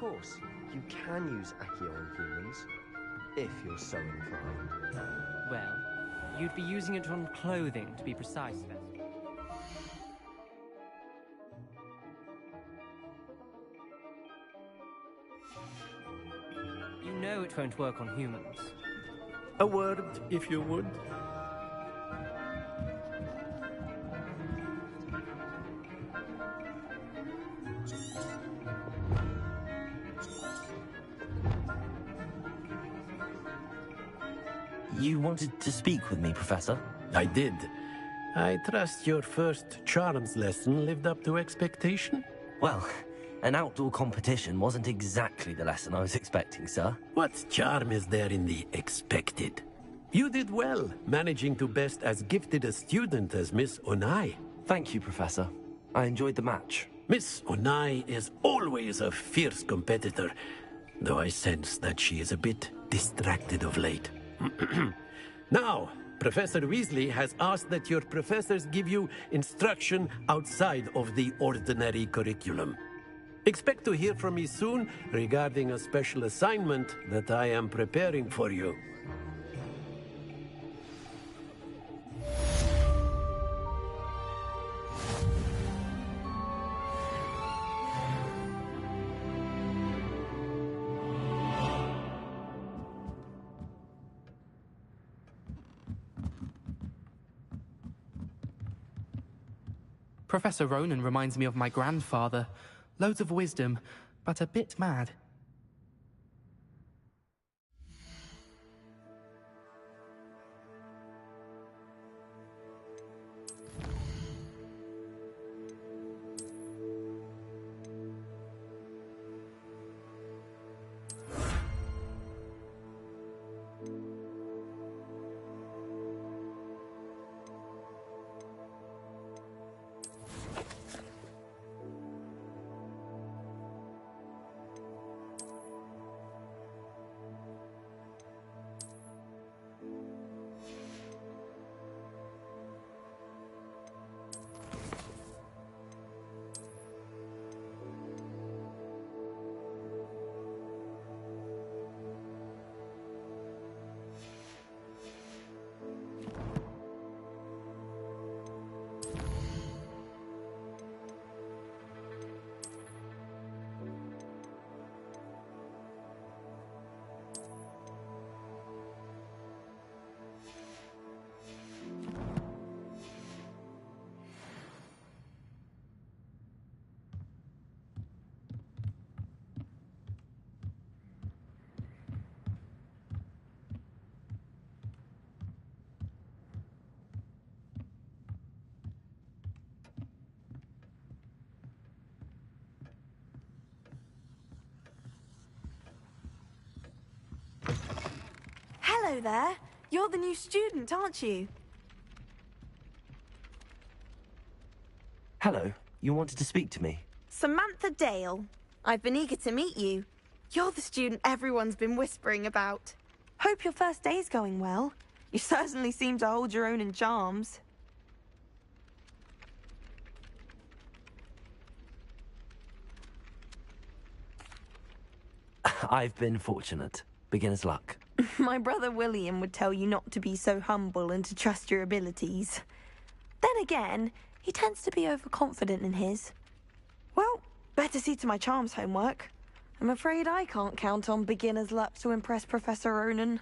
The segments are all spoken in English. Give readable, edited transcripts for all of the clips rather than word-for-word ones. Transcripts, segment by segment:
course, you can use Accio on humans, if you're so inclined. Well, you'd be using it on clothing, to be precise, then. You know it won't work on humans. A word, if you would. You wanted to speak with me, Professor? I did. I trust your first charms lesson lived up to expectation? Well, an outdoor competition wasn't exactly the lesson I was expecting, sir. What charm is there in the expected? You did well, managing to best as gifted a student as Miss Onai. Thank you, Professor. I enjoyed the match. Miss Onai is always a fierce competitor, though I sense that she is a bit distracted of late. Now, Professor Weasley has asked that your professors give you instruction outside of the ordinary curriculum. Expect to hear from me soon regarding a special assignment that I am preparing for you. Professor Ronan reminds me of my grandfather. Loads of wisdom, but a bit mad. Hello there. You're the new student, aren't you? Hello. You wanted to speak to me? Samantha Dale. I've been eager to meet you. You're the student everyone's been whispering about. Hope your first day's going well. You certainly seem to hold your own in charms. I've been fortunate. Beginner's luck. My brother William would tell you not to be so humble and to trust your abilities. Then again, he tends to be overconfident in his. Well, better see to my charms homework. I'm afraid I can't count on beginner's luck to impress Professor Ronan.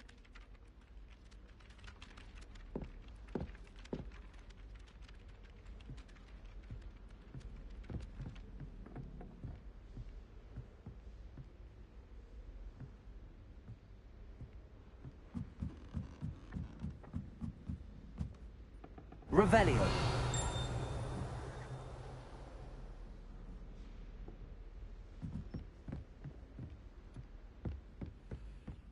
Revelio.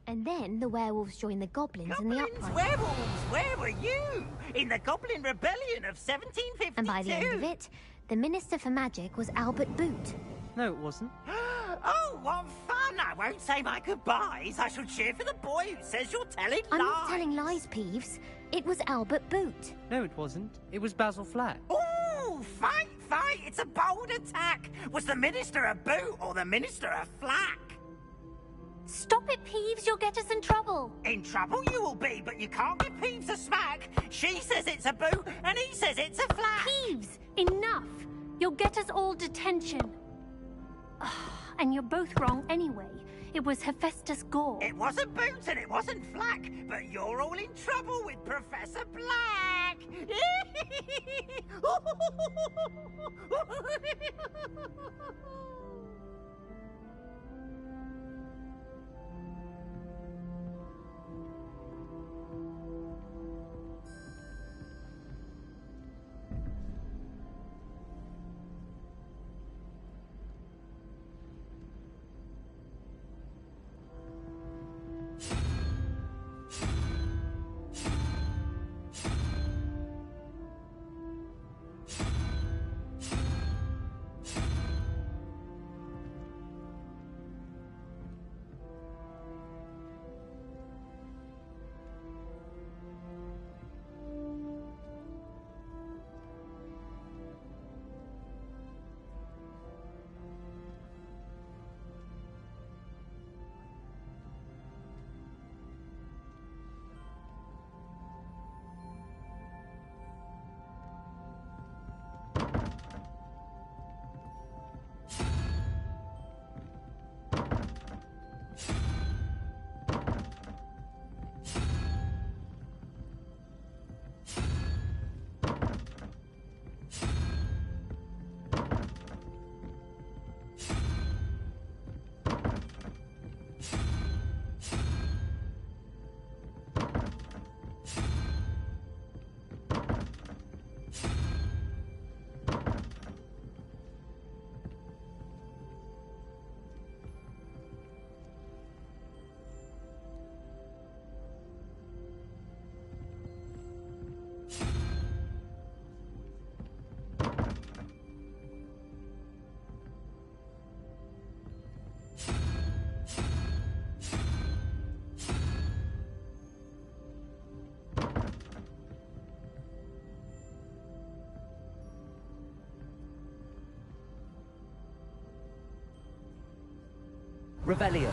And then the werewolves joined the goblins in the Goblins, uprising. werewolves, where were you? In the Goblin Rebellion of 1752. And by the end of it, the Minister for Magic was Albert Boot. No, it wasn't. Oh, what fun! I won't say my goodbyes. I shall cheer for the boy who says you're telling I'm lies. not telling lies, Peeves. It was Albert Boot. No, it wasn't. It was Basil Flack. Oh, fight, fight! It's a bold attack. Was the Minister a boot or the Minister a flack? Stop it, Peeves. You'll get us in trouble. In trouble you will be, but you can't give Peeves a smack. She says it's a boot, and he says it's a flack. Peeves, enough. You'll get us all detention. And you're both wrong anyway. It was Hephaestus Gore. It wasn't boot and it wasn't flack, but you're all in trouble with Professor Black. Revelio.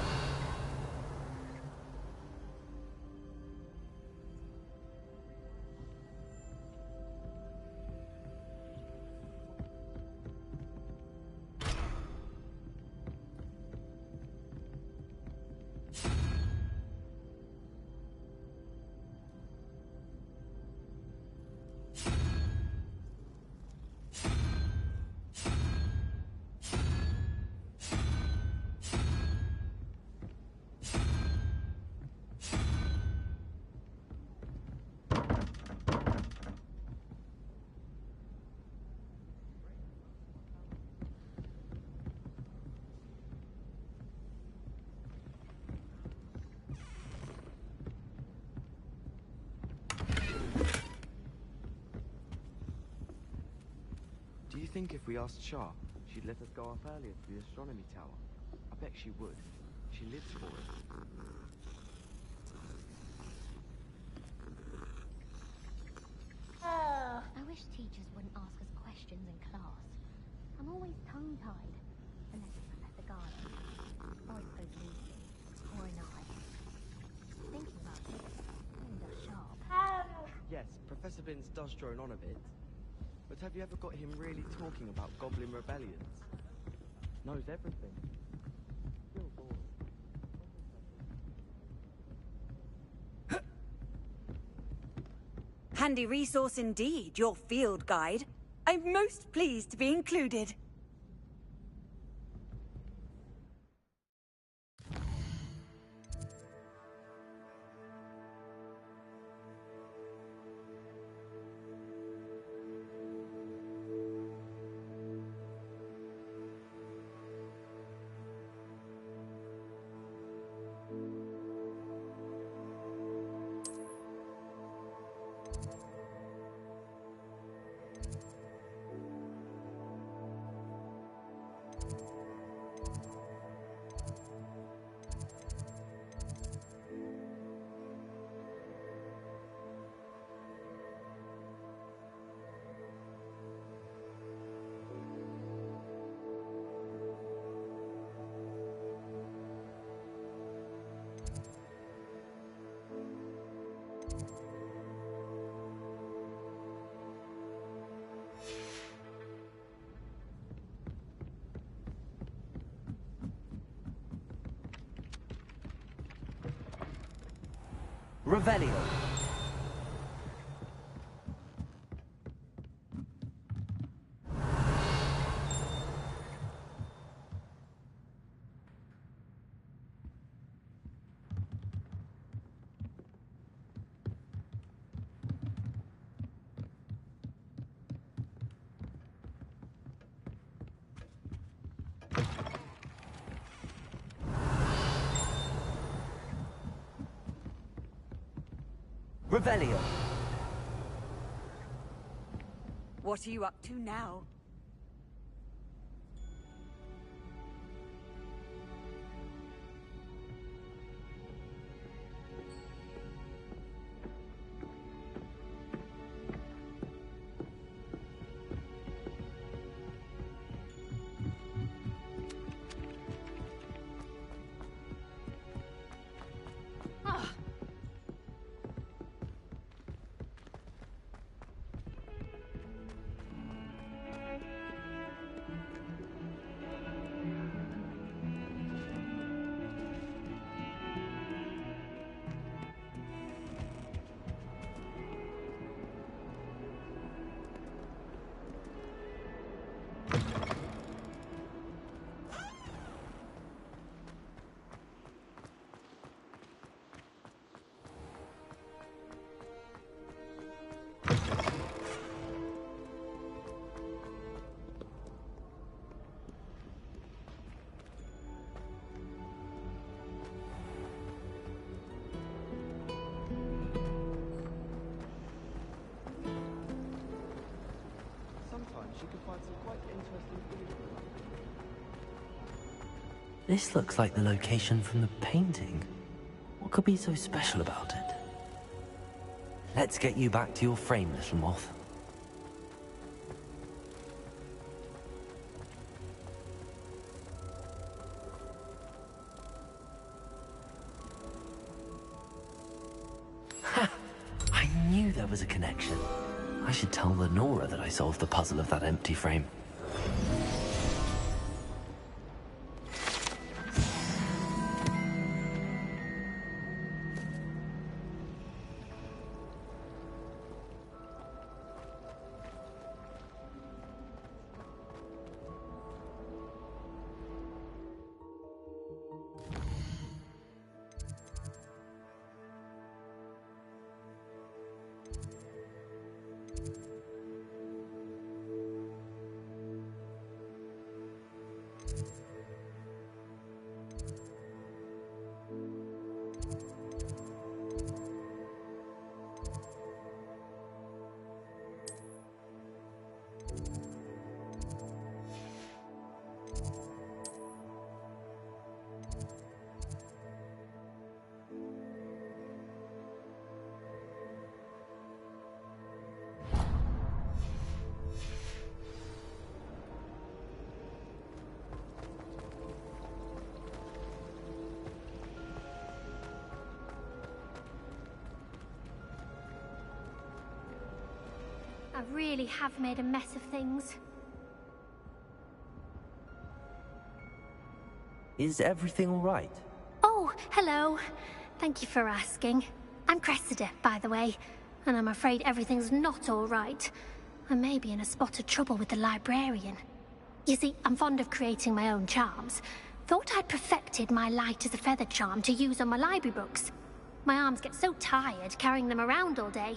Do you think if we asked Sharp, she'd let us go up earlier to the astronomy tower? I bet she would. She lives for it. I wish teachers wouldn't ask us questions in class. I'm always tongue-tied. Unless it's Professor Garland. Or I suppose Lucy. Or an I. Thinking about it, does Sharp. Yes, Professor Binns does drone on a bit. But have you ever got him really talking about goblin rebellions? Knows everything. Still boring. Handy resource indeed, your field guide. I'm most pleased to be included. Revelio. Revelio. What are you up to now? Sometimes you can find some quite interesting things. This looks like the location from the painting. What could be so special about it? Let's get you back to your frame, little moth. Ha! I knew there was a connection. I should tell Lenora that I solved the puzzle of that empty frame. I really have made a mess of things. Is everything all right? Oh, hello. Thank you for asking. I'm Cressida, by the way, and I'm afraid everything's not all right. I may be in a spot of trouble with the librarian. You see, I'm fond of creating my own charms. Thought I'd perfected my light as a feather charm to use on my library books. My arms get so tired carrying them around all day.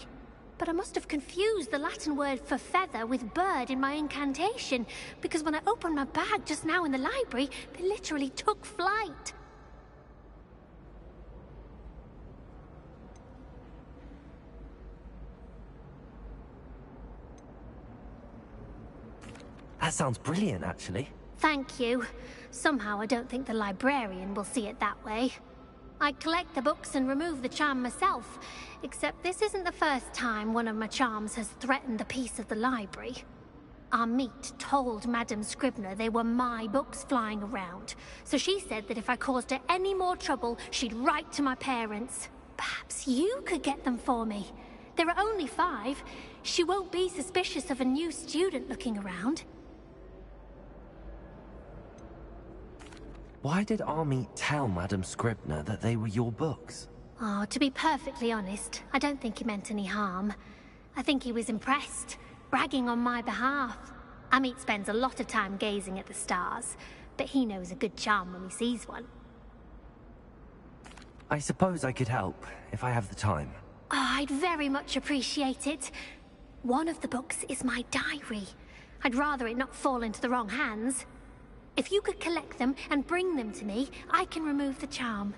But I must have confused the Latin word for feather with bird in my incantation, because when I opened my bag just now in the library, they literally took flight. That sounds brilliant, actually. Thank you. Somehow I don't think the librarian will see it that way. I collect the books and remove the charm myself, except this isn't the first time one of my charms has threatened the peace of the library. Our meet told Madame Scribner they were my books flying around, so she said that if I caused her any more trouble, she'd write to my parents. Perhaps you could get them for me. There are only 5. She won't be suspicious of a new student looking around. Why did Army tell Madame Scribner that they were your books? Oh, to be perfectly honest, I don't think he meant any harm. I think he was impressed, bragging on my behalf. Amit spends a lot of time gazing at the stars, but he knows a good charm when he sees one. I suppose I could help, if I have the time. Oh, I'd very much appreciate it. One of the books is my diary. I'd rather it not fall into the wrong hands. If you could collect them and bring them to me, I can remove the charm.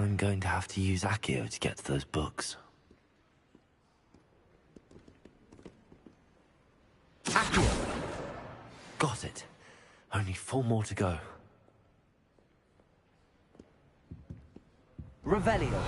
I'm going to have to use Accio to get to those books. Accio! Got it. Only 4 more to go. Revelio.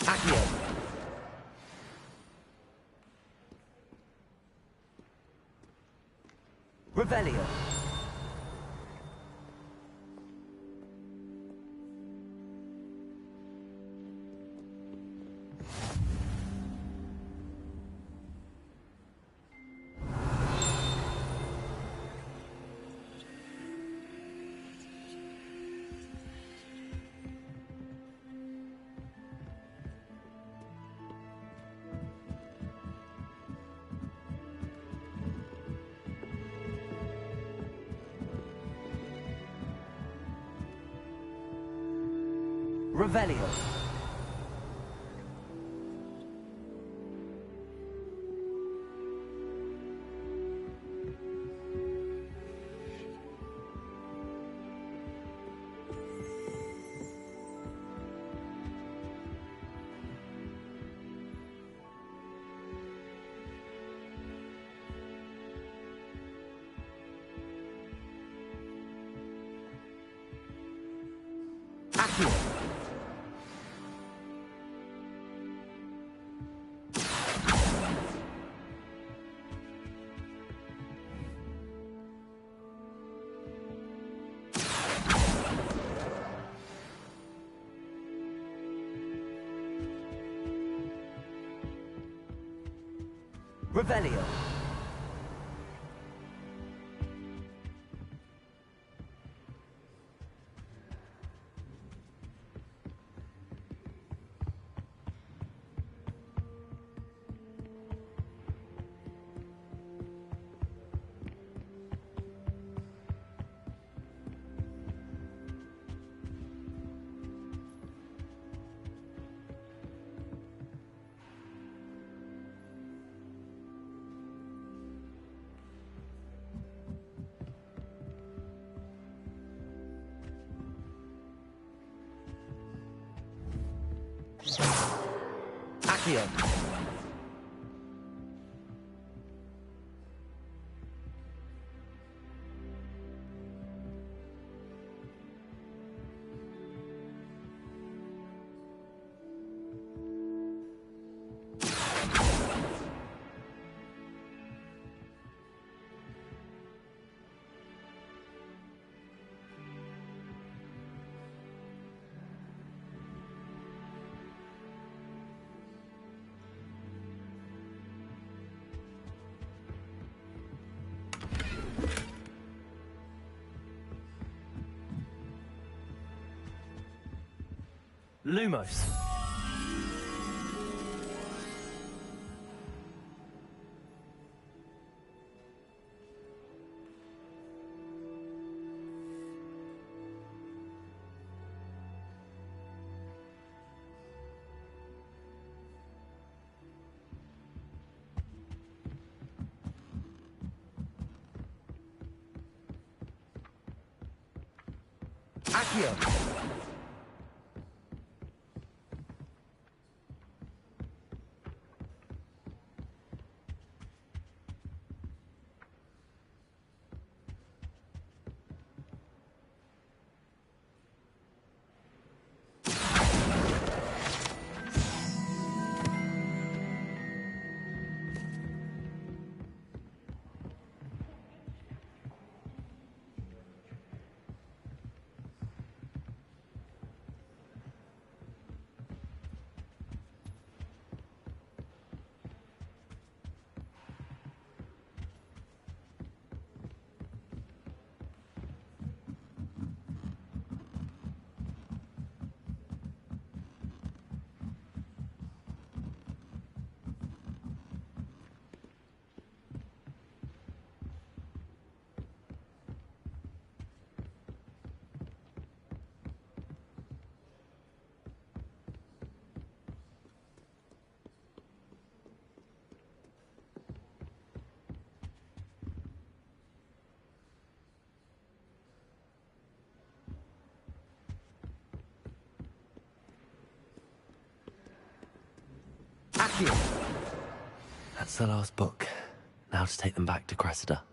Accio. Revelio. Revelio. Accio. Revelio. Accio. Lumos. Accio. Accio. That's the last book. Now to take them back to Cressida.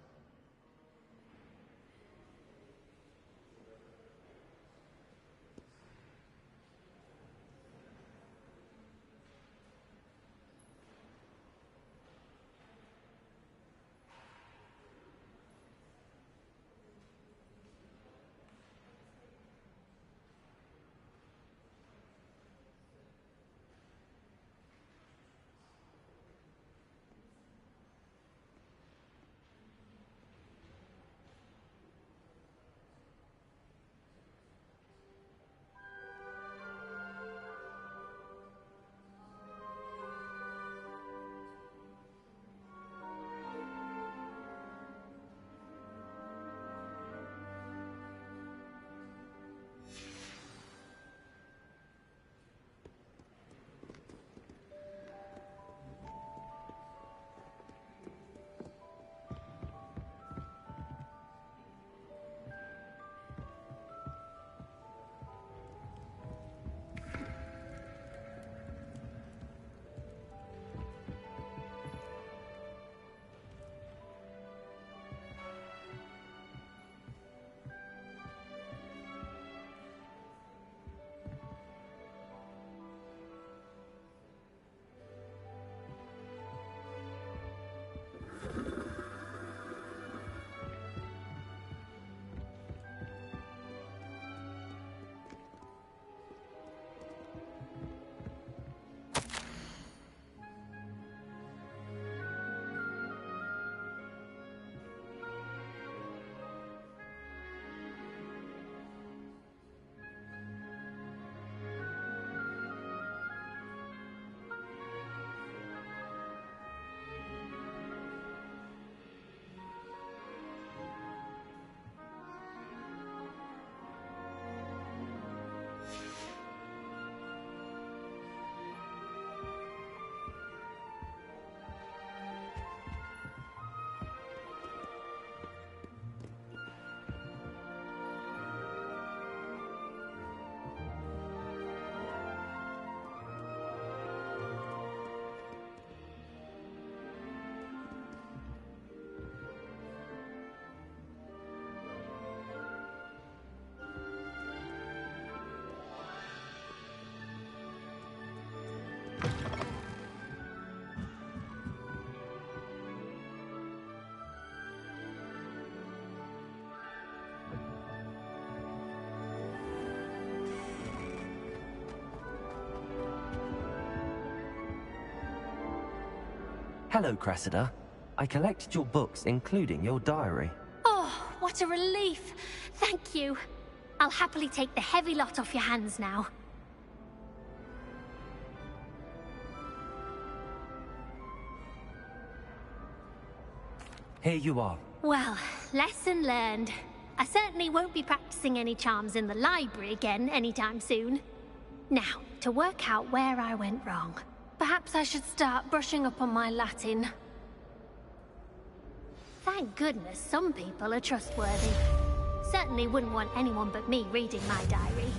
Hello, Cressida. I collected your books, including your diary. Oh, what a relief. Thank you. I'll happily take the heavy lot off your hands now. Here you are. Well, lesson learned. I certainly won't be practicing any charms in the library again anytime soon. Now, to work out where I went wrong. Perhaps I should start brushing up on my Latin. Thank goodness some people are trustworthy. Certainly wouldn't want anyone but me reading my diary.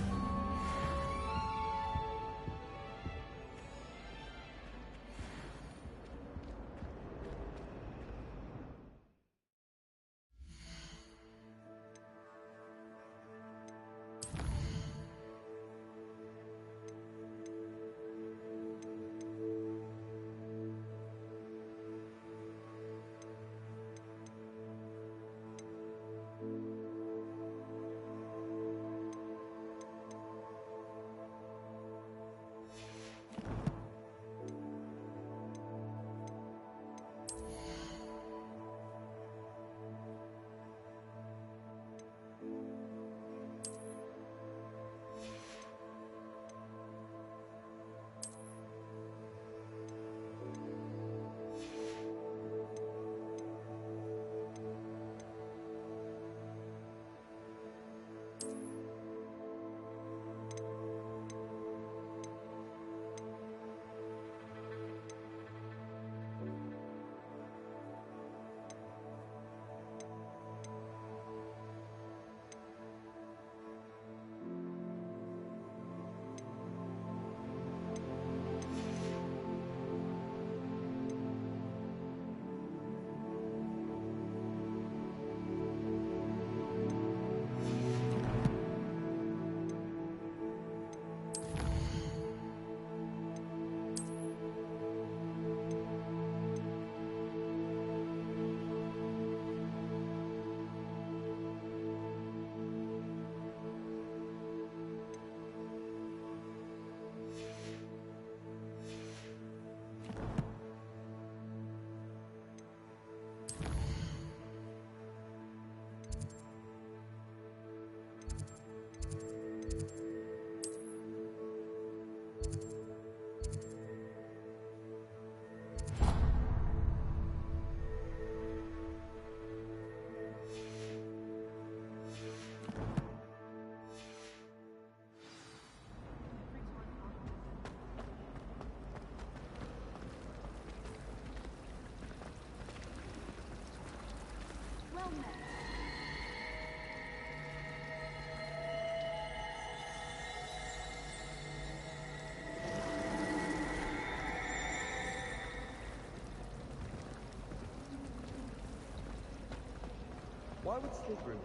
Why would Slytherin...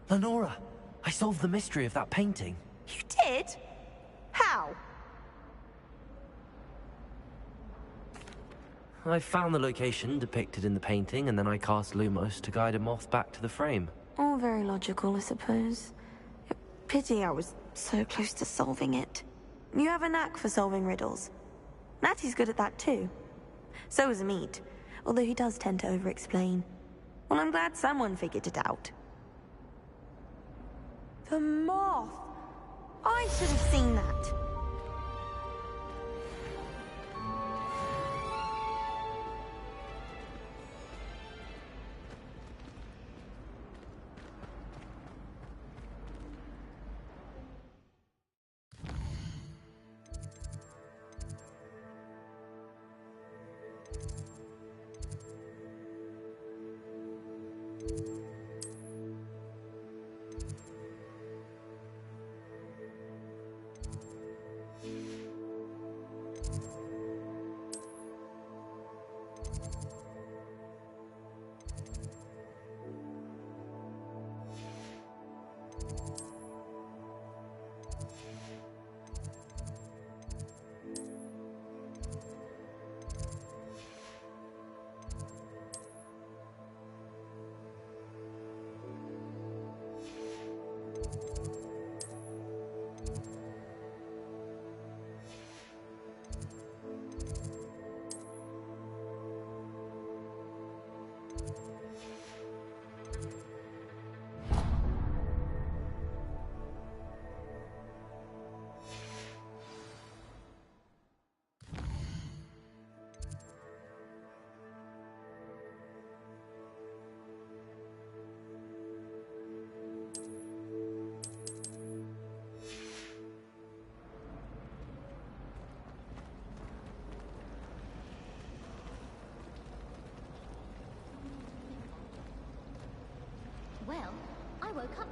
Lenora, I solved the mystery of that painting. You did? How? I found the location depicted in the painting, and then I cast Lumos to guide a moth back to the frame. All very logical, I suppose. Pity I was so close to solving it. You have a knack for solving riddles. Natty's good at that too. So is Amit, although he does tend to over-explain. Well, I'm glad someone figured it out. The moth! I should have seen that.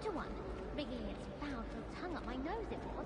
to one. Wriggling its foul little tongue up my nose, it was.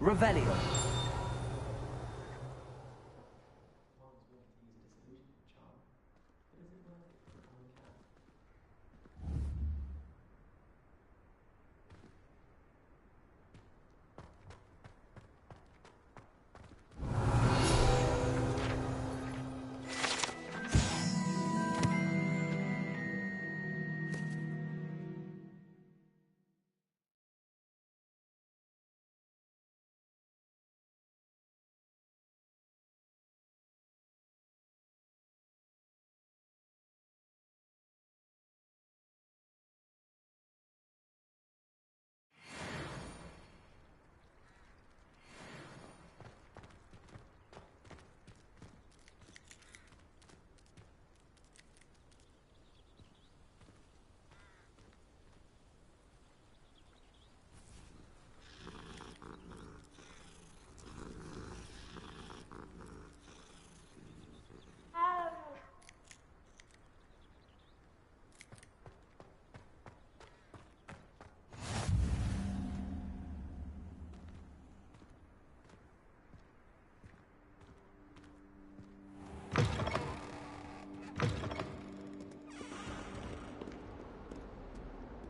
Revelio.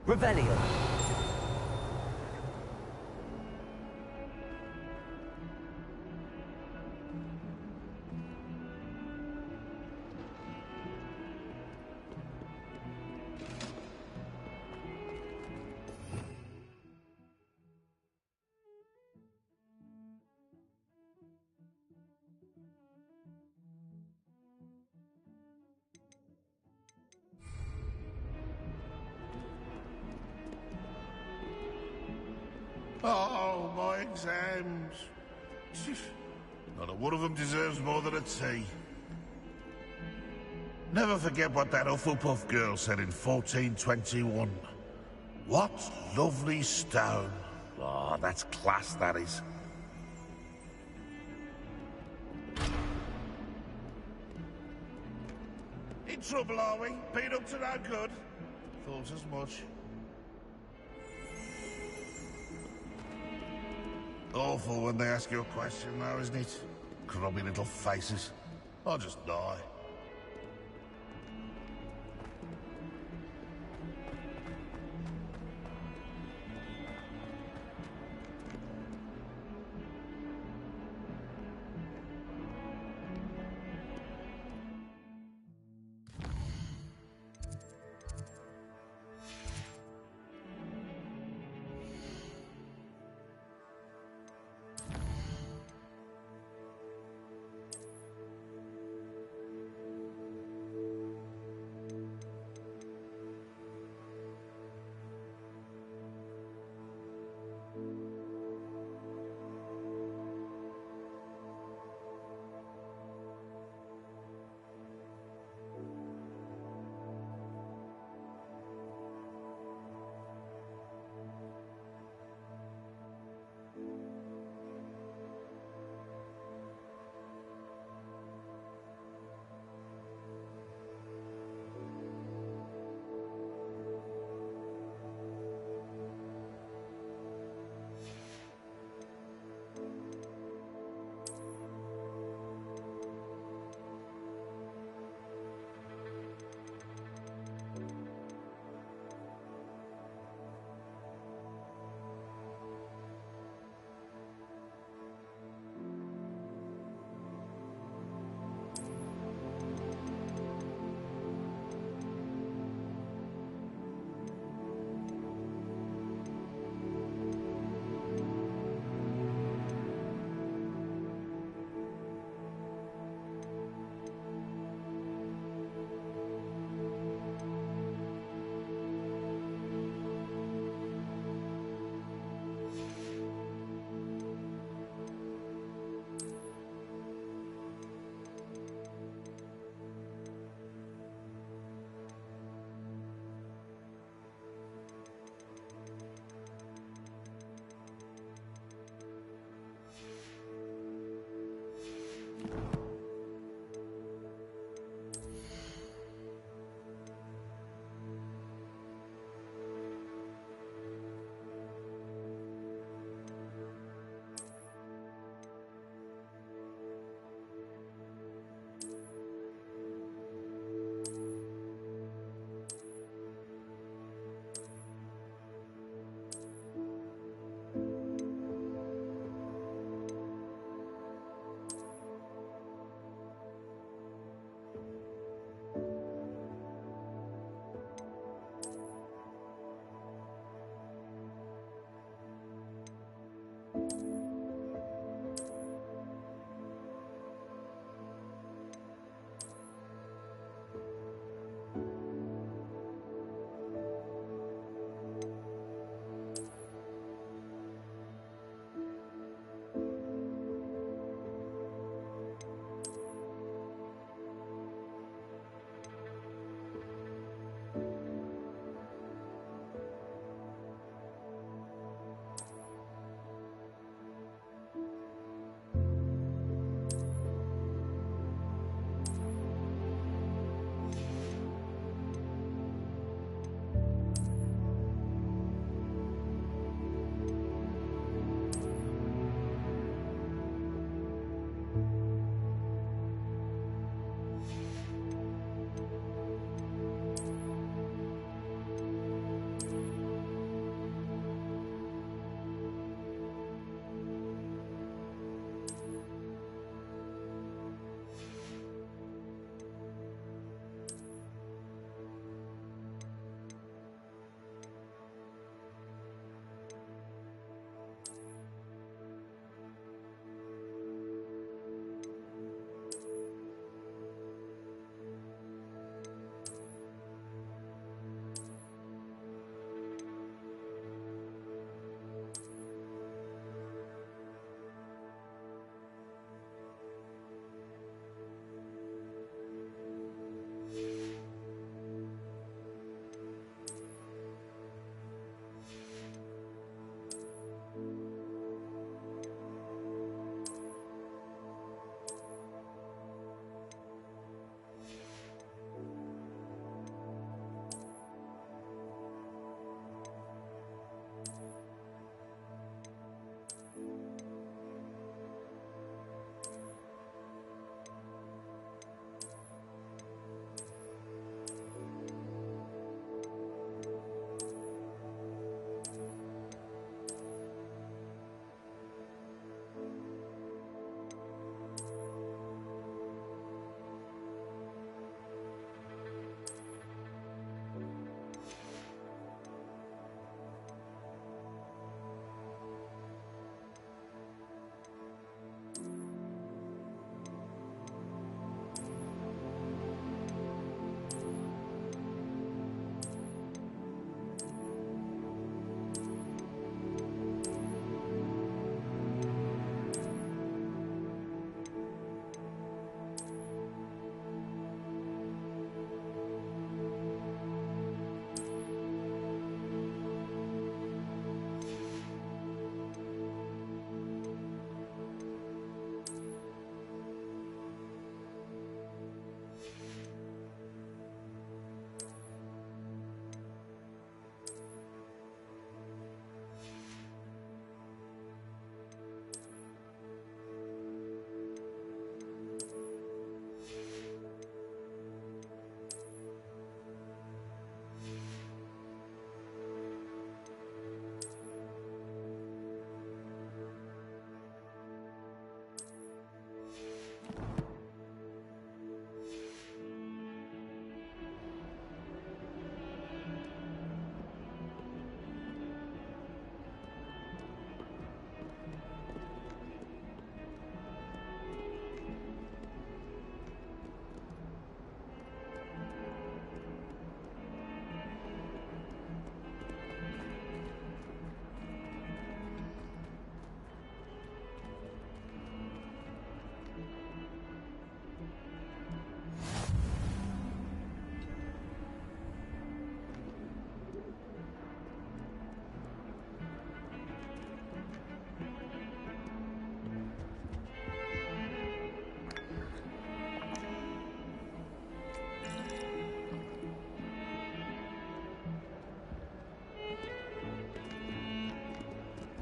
Revelio. Oh, my exams. Not a one of them deserves more than a tea. Never forget what that Hufflepuff girl said in 1421. What lovely stone. Oh, that's class, that is. In trouble, are we? Been up to no good? Thought as much. Awful when they ask you a question, though, isn't it? Grubby little faces. I'll just die.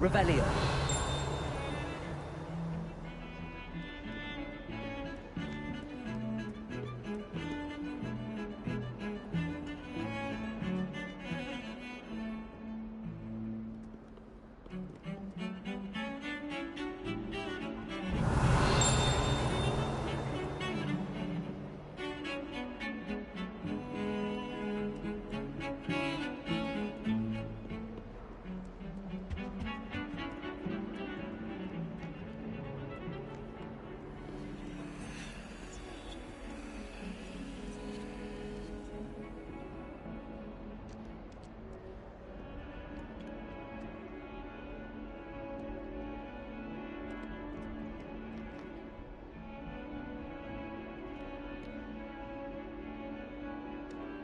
Revelio.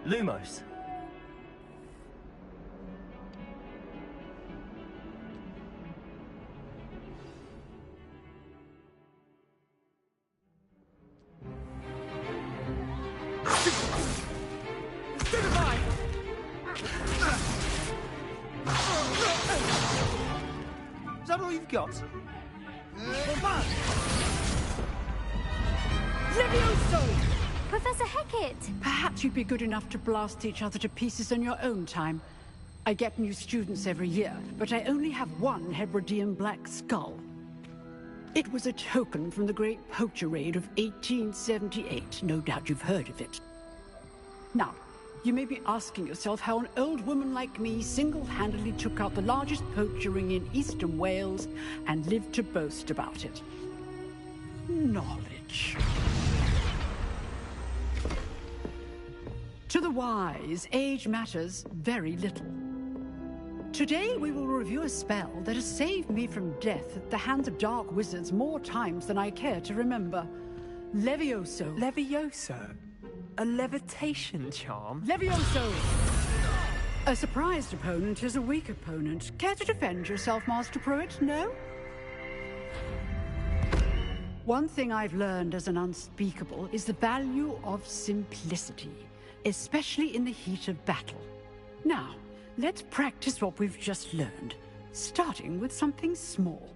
Lumos. Is that all you've got? Levioso! Professor Hecat! Perhaps you'd be good enough to blast each other to pieces in your own time. I get new students every year, but I only have one Hebridean black skull. It was a token from the Great Poacher Raid of 1878. No doubt you've heard of it. Now, you may be asking yourself how an old woman like me single-handedly took out the largest poacher ring in eastern Wales and lived to boast about it. Knowledge. To the wise, age matters very little. Today we will review a spell that has saved me from death at the hands of dark wizards more times than I care to remember. Levioso. Levioso? A levitation charm? Levioso! A surprised opponent is a weak opponent. Care to defend yourself, Master Pruitt? No? One thing I've learned as an unspeakable is the value of simplicity, especially in the heat of battle. Now, let's practice what we've just learned, starting with something small.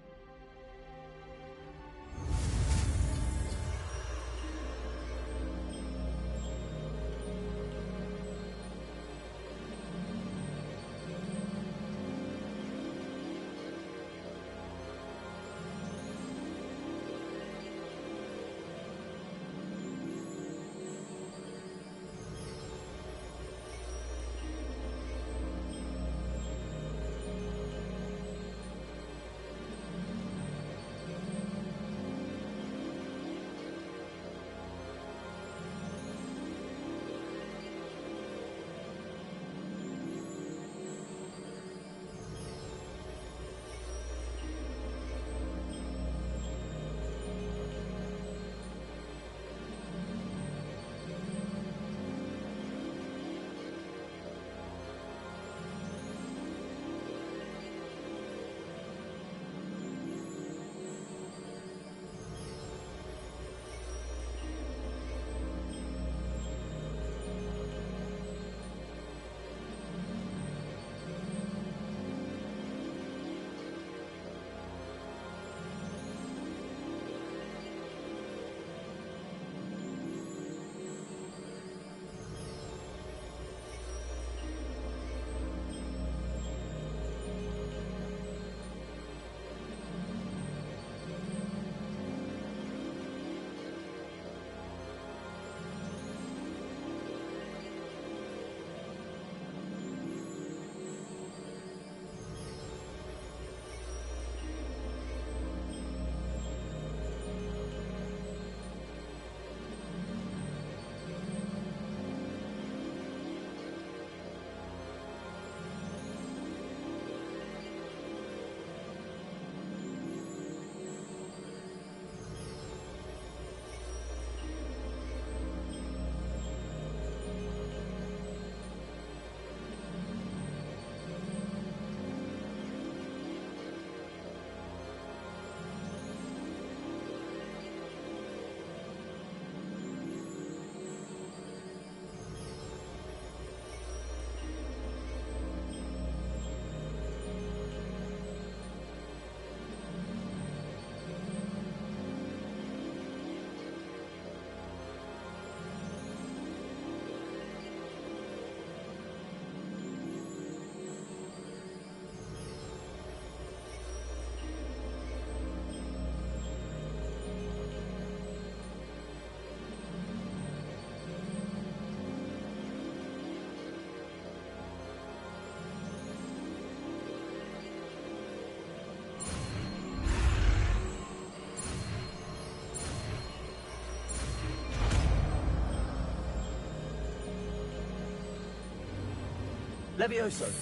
Levioso!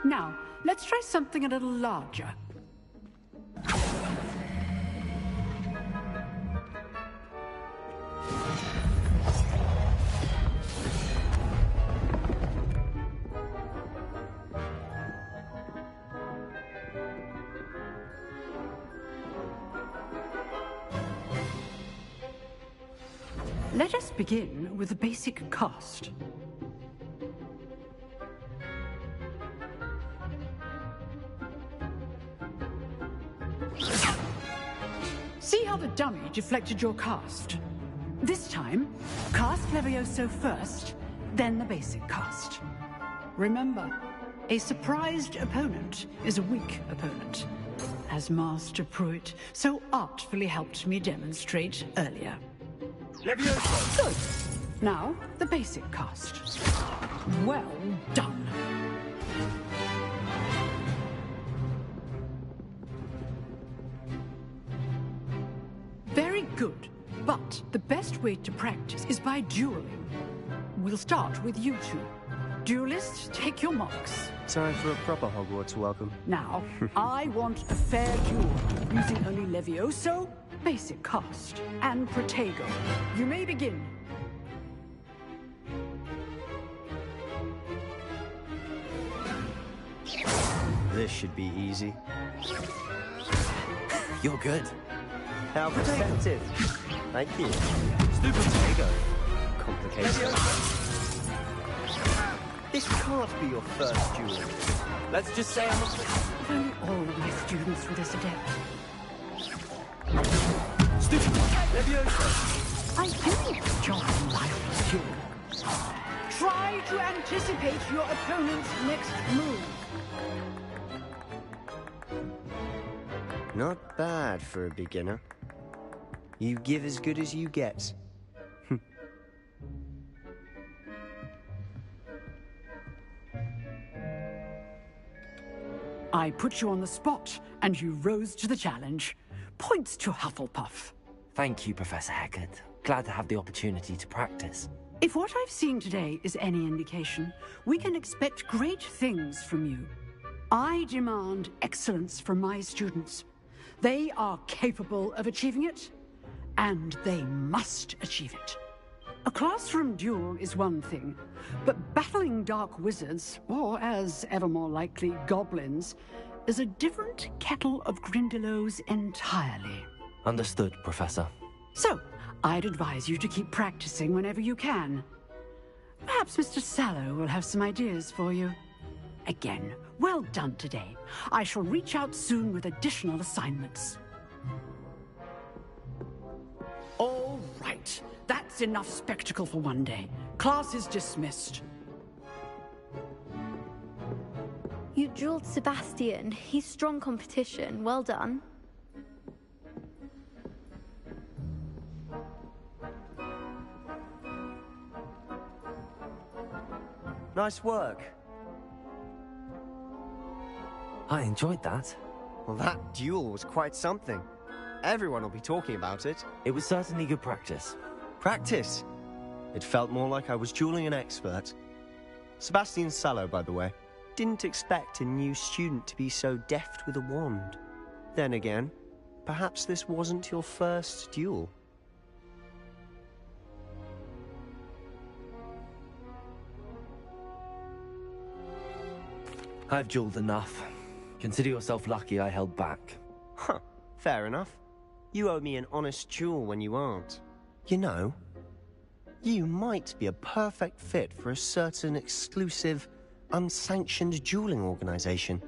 Now, let's try something a little larger. Let us begin with the basic cast. See how the dummy deflected your cast? This time, cast Levioso first, then the basic cast. Remember, a surprised opponent is a weak opponent, as Master Pruitt so artfully helped me demonstrate earlier. Levioso! Good. Now, the basic cast. Well done. Very good. But the best way to practice is by dueling. We'll start with you two. Duelists, take your marks. Time for a proper Hogwarts welcome. Now, I want a fair duel, using only Levioso, basic cast, and Protego. You may begin. This should be easy. You're good. How perspective. Thank you. Stupid Protego. Complicated. This can't be your first duel. Let's just say I'm If only all my students were this adept. stupid. Levioso! I do enjoy life's duel. Try to anticipate your opponent's next move. Not bad for a beginner. You give as good as you get. I put you on the spot, and you rose to the challenge. Points to Hufflepuff. Thank you, Professor Hecat. Glad to have the opportunity to practice. If what I've seen today is any indication, we can expect great things from you. I demand excellence from my students. They are capable of achieving it, and they must achieve it. A classroom duel is one thing, but battling dark wizards, or as ever more likely, goblins, is a different kettle of Grindylows entirely. Understood, Professor. So, I'd advise you to keep practicing whenever you can. Perhaps Mr. Sallow will have some ideas for you. Again, well done today. I shall reach out soon with additional assignments. All right. That's enough spectacle for one day. Class is dismissed. You dueled Sebastian. He's strong competition. Well done. Nice work. I enjoyed that. Well, that duel was quite something. Everyone will be talking about it. It was certainly good practice. Practice? It felt more like I was dueling an expert. Sebastian Sallow, by the way. Didn't expect a new student to be so deft with a wand. Then again, perhaps this wasn't your first duel. I've dueled enough. Consider yourself lucky I held back. Huh, fair enough. You owe me an honest duel when you aren't. You know, you might be a perfect fit for a certain exclusive, unsanctioned dueling organization.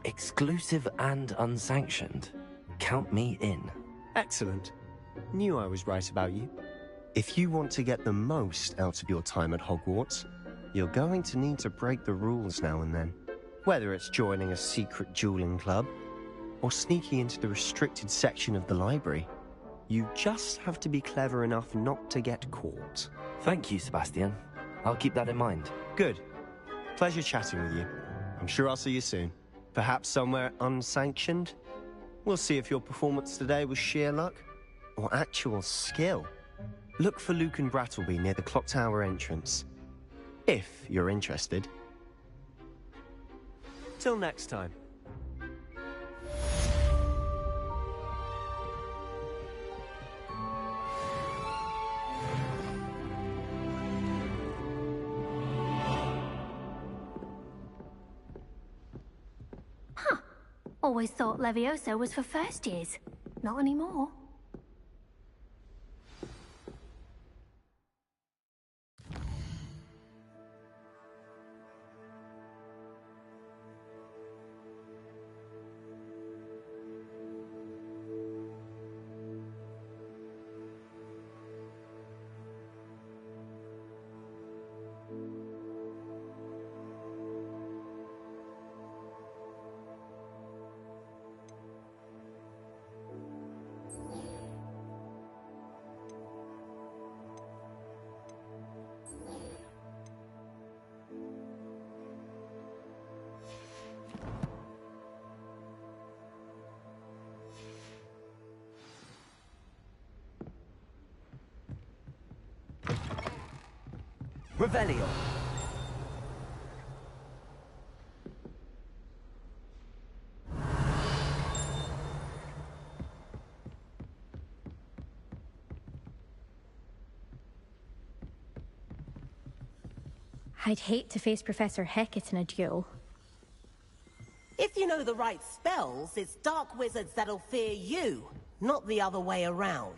Exclusive and unsanctioned. Count me in. Excellent. Knew I was right about you. If you want to get the most out of your time at Hogwarts, you're going to need to break the rules now and then. Whether it's joining a secret dueling club, or sneaking into the restricted section of the library, you just have to be clever enough not to get caught. Thank you, Sebastian. I'll keep that in mind. Good. Pleasure chatting with you. I'm sure I'll see you soon. Perhaps somewhere unsanctioned? We'll see if your performance today was sheer luck or actual skill. Look for Luke and Brattleby near the clock tower entrance. If you're interested. Till next time. Always thought Levioso was for first years. Not anymore. Revelio. I'd hate to face Professor Hecat in a duel. If you know the right spells, it's dark wizards that'll fear you, not the other way around.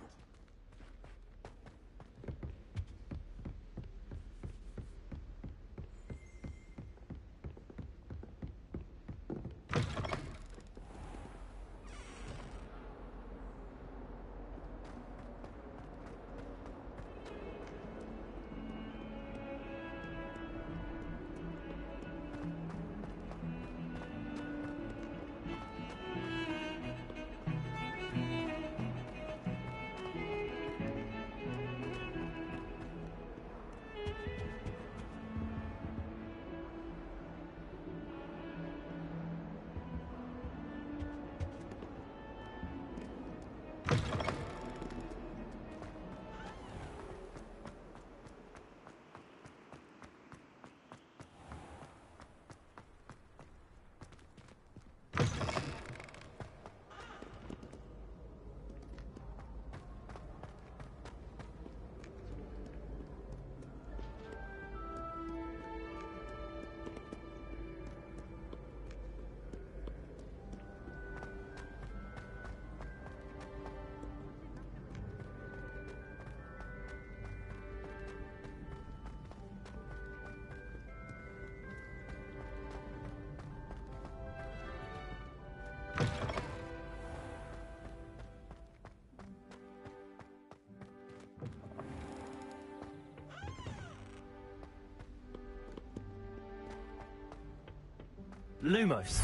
Lumos.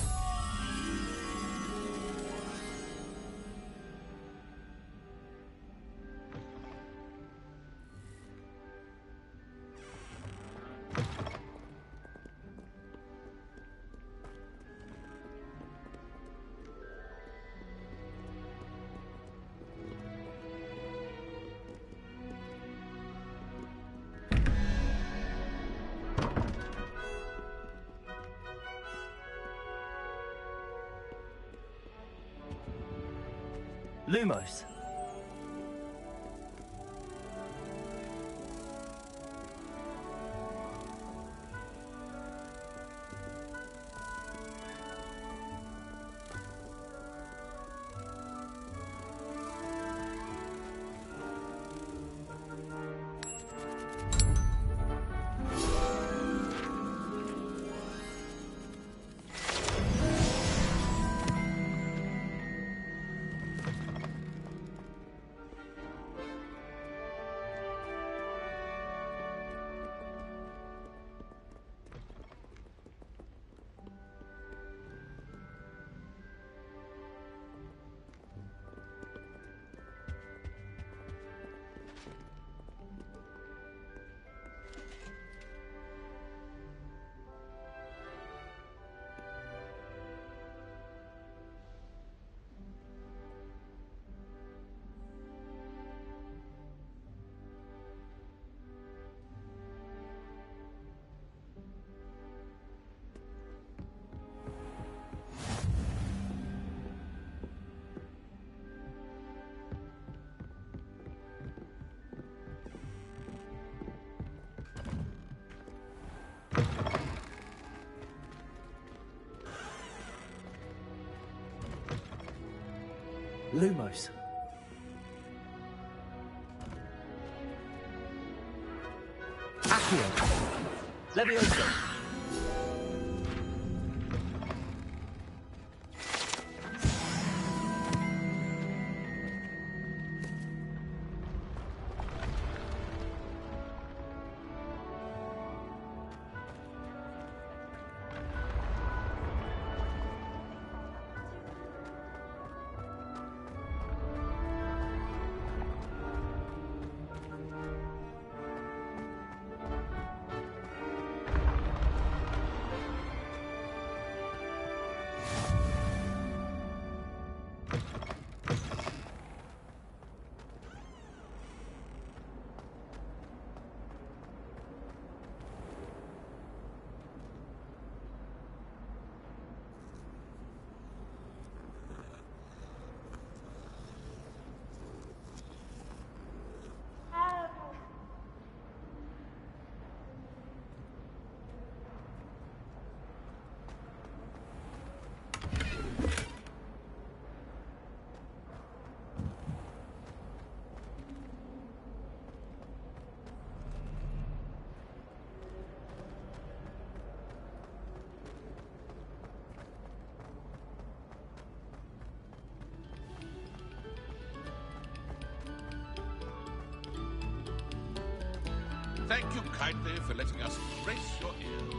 Lumos. Lumos. Accio. Levioso. Thank you kindly for letting us grace your ears.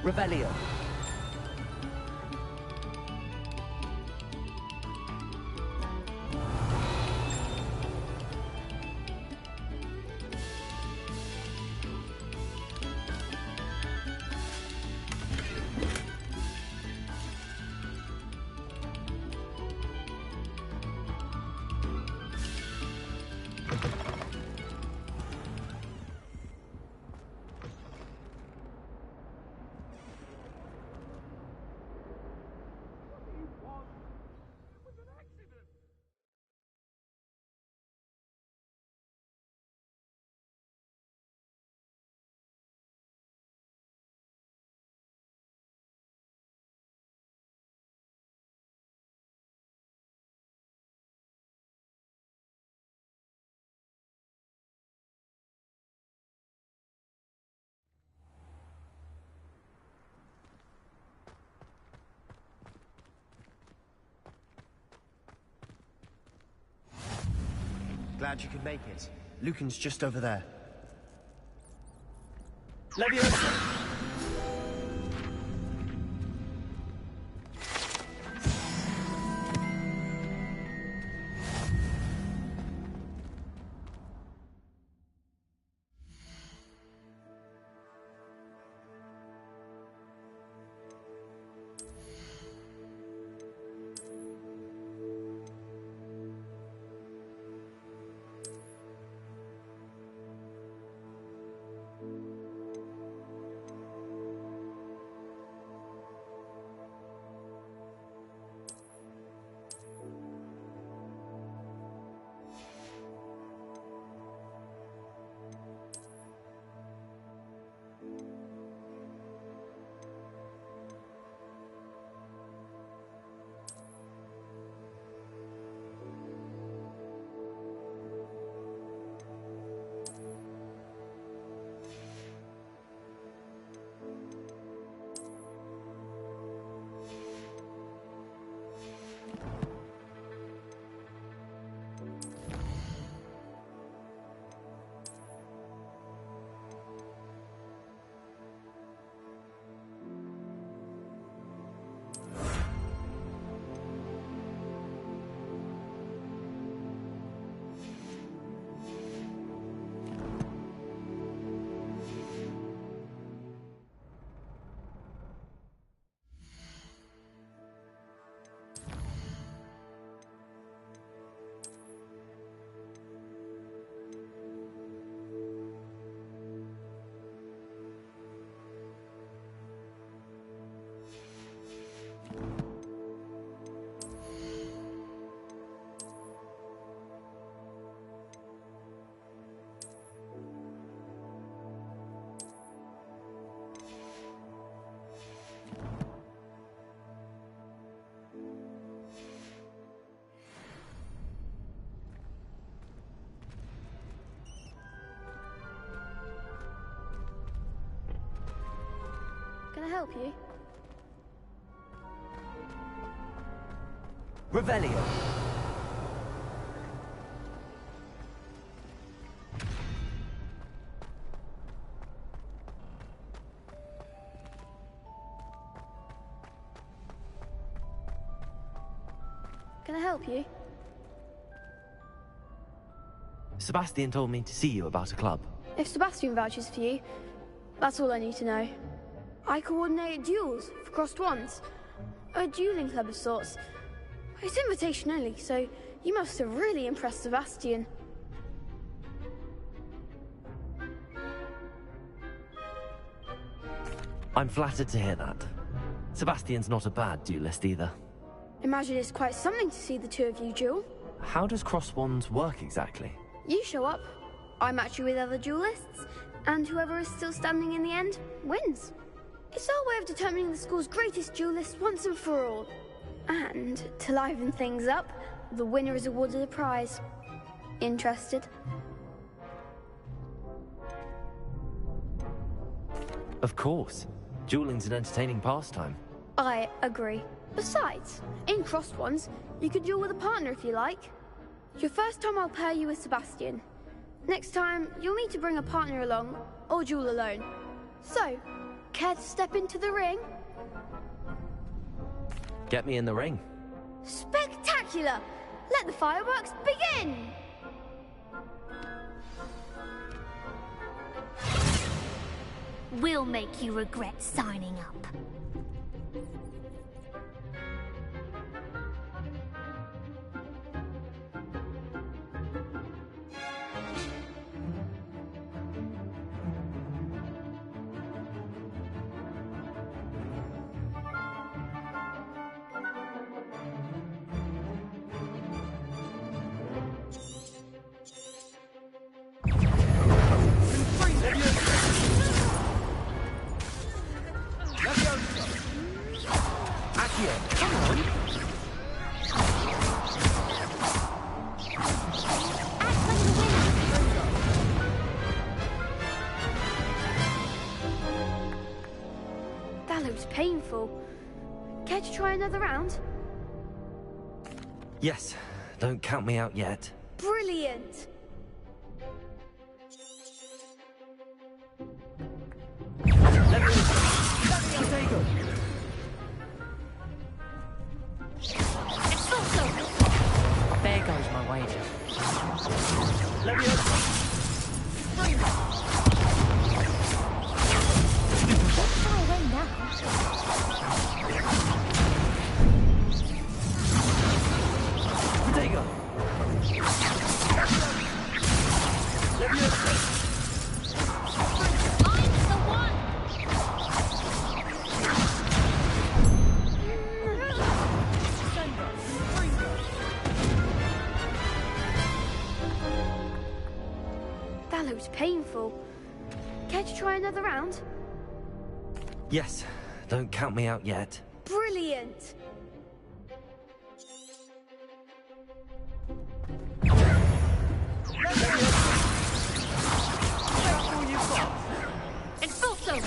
Revelio. Glad you could make it. Lucan's just over there. Leviosa! Can I help you? Revelio. Can I help you? Sebastian told me to see you about a club. If Sebastian vouches for you, that's all I need to know. I coordinate duels for crossed wands. A dueling club of sorts. It's invitation only, so you must have really impressed Sebastian. I'm flattered to hear that. Sebastian's not a bad duelist either. Imagine it's quite something to see the two of you duel. How does cross wands work exactly? You show up, I match you with other duelists, and whoever is still standing in the end wins. It's our way of determining the school's greatest duelist once and for all. And to liven things up, the winner is awarded a prize. Interested? Of course. Dueling's an entertaining pastime. I agree. Besides, in crossed ones, you could duel with a partner if you like. Your first time I'll pair you with Sebastian. Next time, you'll need to bring a partner along, or duel alone. So, care to step into the ring? Get me in the ring. Spectacular! Let the fireworks begin! We'll make you regret signing up. That looks painful. Care to try another round? Yes. Don't count me out yet. Brilliant! There goes my wager. Far away now. Potato! That looks painful. Care to try another round? Yes. Don't count me out yet. Brilliant! Expulso!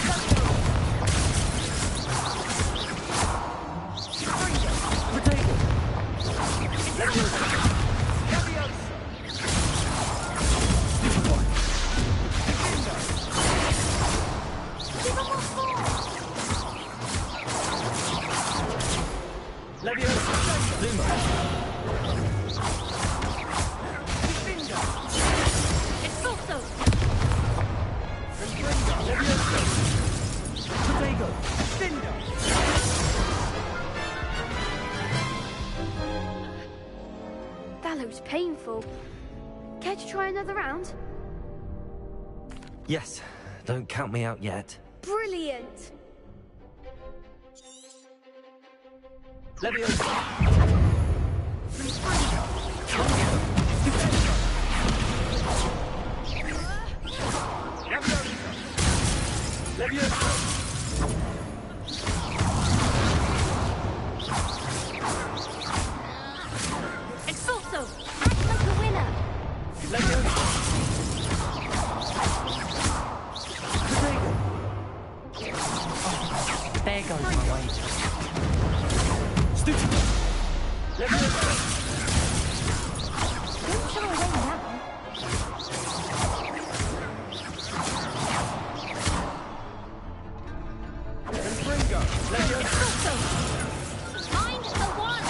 That looks painful. Care to try another round? Yes. Don't count me out yet. Brilliant! Expulso! Act like a winner! There goes my wager. Stupid! Leviosa! Don't shy away now. Confringo! Leviosa! Mind the one!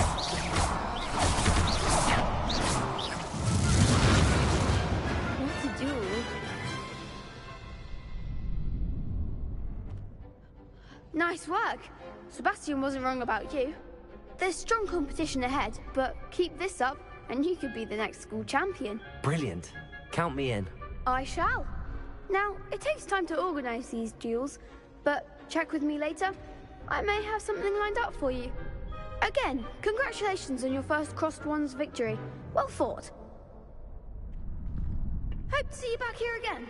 What to do? Nice work. Sebastian wasn't wrong about you. There's strong competition ahead, but keep this up and you could be the next school champion. Brilliant. Count me in. I shall. Now, it takes time to organise these duels, but check with me later. I may have something lined up for you. Again, congratulations on your first Crossed Wands victory. Well fought. Hope to see you back here again.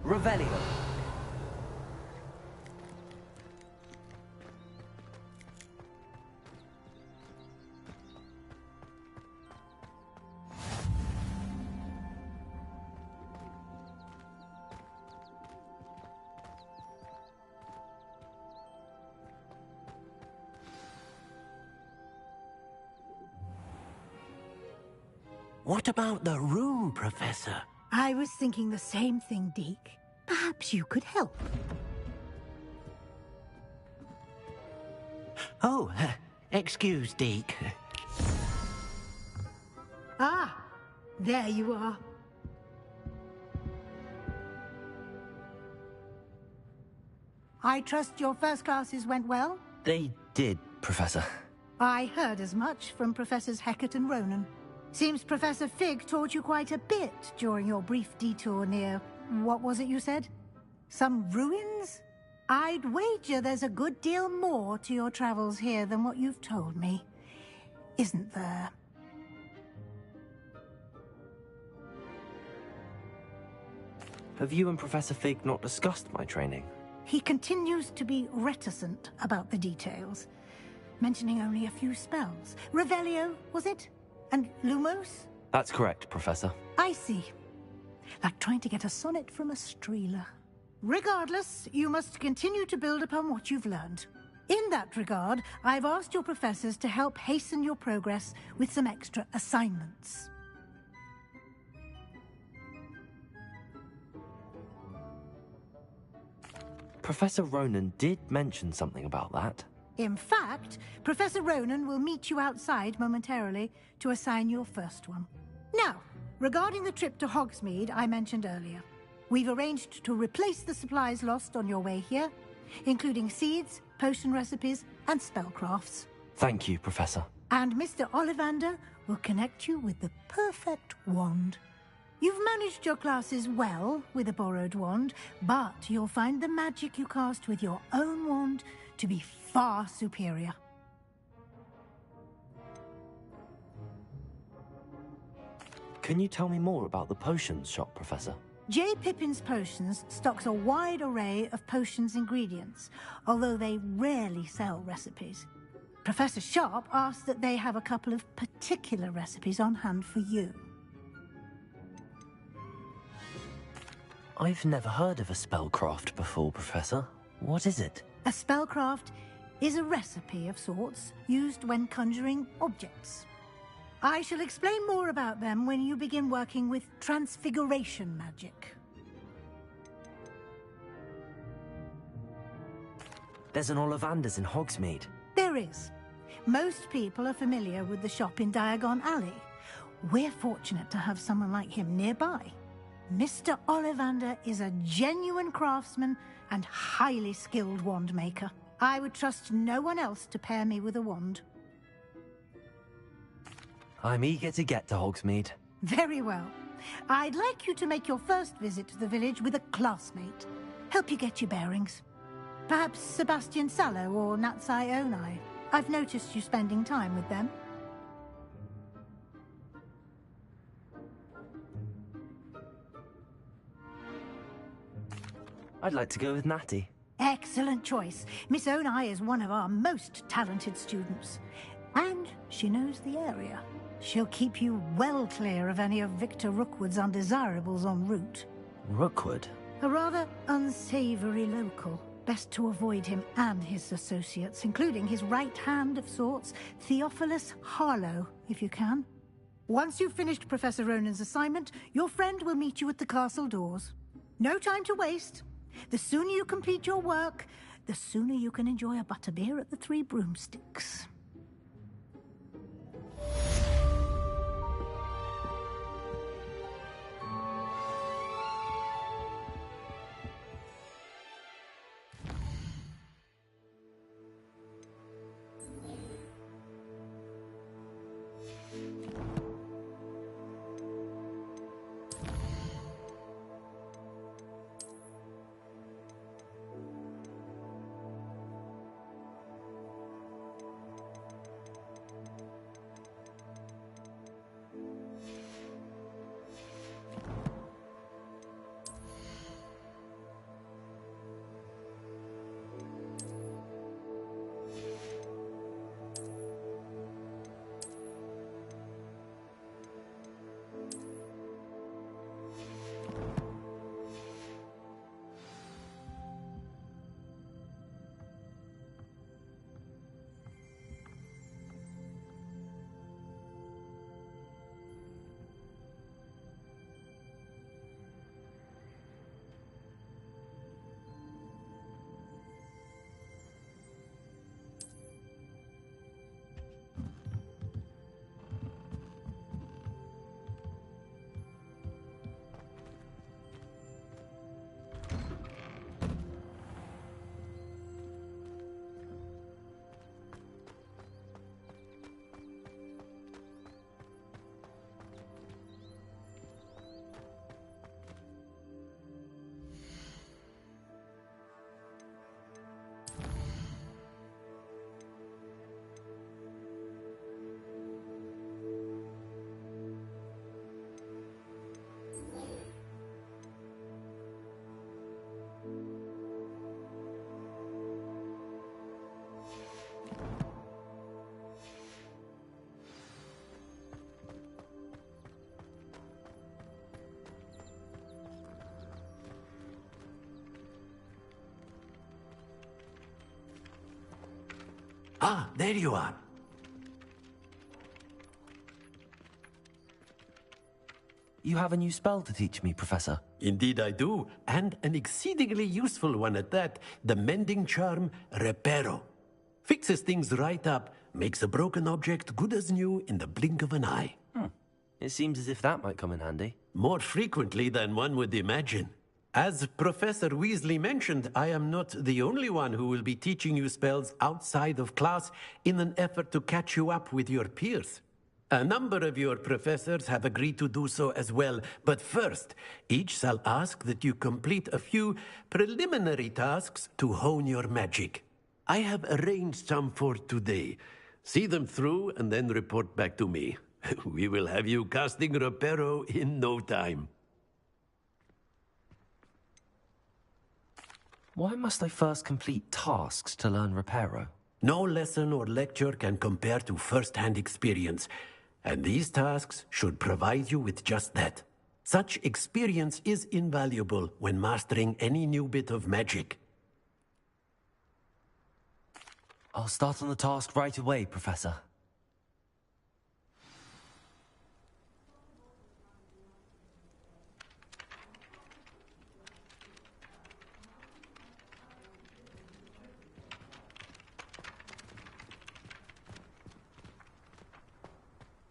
Revelio. What about the room, Professor? I was thinking the same thing, Deke. Perhaps you could help. Oh, excuse, Deke. Ah, there you are. I trust your first classes went well? They did, Professor. I heard as much from Professors Hecat and Ronan. Seems Professor Fig taught you quite a bit during your brief detour near... what was it you said? Some ruins? I'd wager there's a good deal more to your travels here than what you've told me. Isn't there? Have you and Professor Fig not discussed my training? He continues to be reticent about the details, mentioning only a few spells. Revelio, was it? And Lumos? That's correct, Professor. I see. Like trying to get a sonnet from a streeler. Regardless, you must continue to build upon what you've learned. In that regard, I've asked your professors to help hasten your progress with some extra assignments. Professor Ronan did mention something about that. In fact, Professor Ronan will meet you outside momentarily to assign your first one. Now, regarding the trip to Hogsmeade I mentioned earlier, we've arranged to replace the supplies lost on your way here, including seeds, potion recipes, and spellcrafts. Thank you, Professor. And Mr. Ollivander will connect you with the perfect wand. You've managed your classes well with a borrowed wand, but you'll find the magic you cast with your own wand to be far superior. Can you tell me more about the potions shop, Professor? J. Pippin's Potions stocks a wide array of potions ingredients, although they rarely sell recipes. Professor Sharp asked that they have a couple of particular recipes on hand for you. I've never heard of a spellcraft before, Professor. What is it? A spellcraft is a recipe of sorts used when conjuring objects. I shall explain more about them when you begin working with transfiguration magic. There's an Ollivander's in Hogsmeade. There is. Most people are familiar with the shop in Diagon Alley. We're fortunate to have someone like him nearby. Mr. Ollivander is a genuine craftsman and highly skilled wand maker. I would trust no one else to pair me with a wand. I'm eager to get to Hogsmeade. Very well. I'd like you to make your first visit to the village with a classmate. Help you get your bearings. Perhaps Sebastian Sallow or Natsai Onai. I've noticed you spending time with them. I'd like to go with Natty. Excellent choice. Miss Onai is one of our most talented students. And she knows the area. She'll keep you well clear of any of Victor Rookwood's undesirables en route. Rookwood? A rather unsavory local. Best to avoid him and his associates, including his right hand of sorts, Theophilus Harlow, if you can. Once you've finished Professor Ronan's assignment, your friend will meet you at the castle doors. No time to waste. The sooner you complete your work, the sooner you can enjoy a butterbeer at the Three Broomsticks. Ah, there you are. You have a new spell to teach me, Professor. Indeed I do, and an exceedingly useful one at that. The mending charm, Reparo. Fixes things right up, makes a broken object good as new in the blink of an eye. It seems as if that might come in handy. More frequently than one would imagine. As Professor Weasley mentioned, I am not the only one who will be teaching you spells outside of class in an effort to catch you up with your peers. A number of your professors have agreed to do so as well, but first, each shall ask that you complete a few preliminary tasks to hone your magic. I have arranged some for today. See them through and then report back to me. We will have you casting Reparo in no time. Why must I first complete tasks to learn Reparo? No lesson or lecture can compare to first-hand experience, and these tasks should provide you with just that. Such experience is invaluable when mastering any new bit of magic. I'll start on the task right away, Professor.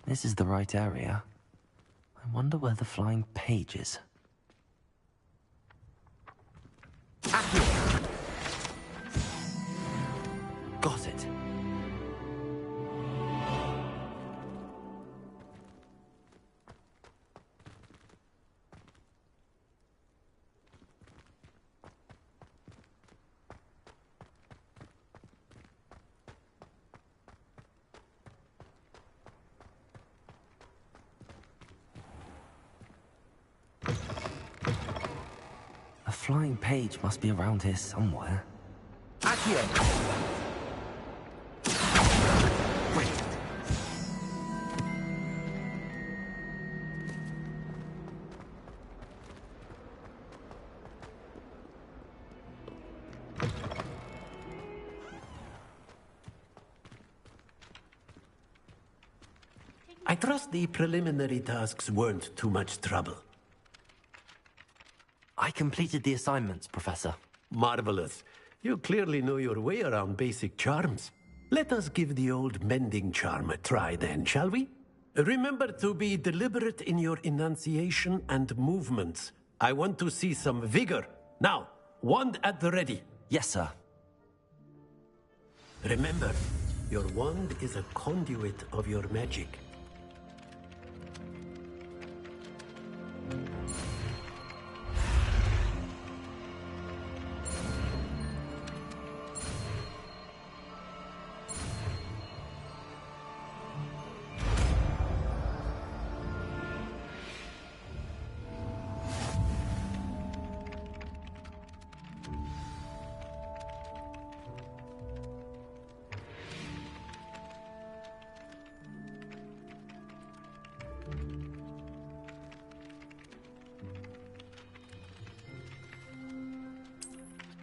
This is the right area. I wonder where the flying page is. Got it. A flying page must be around here somewhere. Accio! I trust the preliminary tasks weren't too much trouble. I completed the assignments, Professor. Marvelous. You clearly know your way around basic charms. Let us give the old mending charm a try then, shall we? Remember to be deliberate in your enunciation and movements. I want to see some vigor. Now, wand at the ready. Yes, sir. Remember, your wand is a conduit of your magic.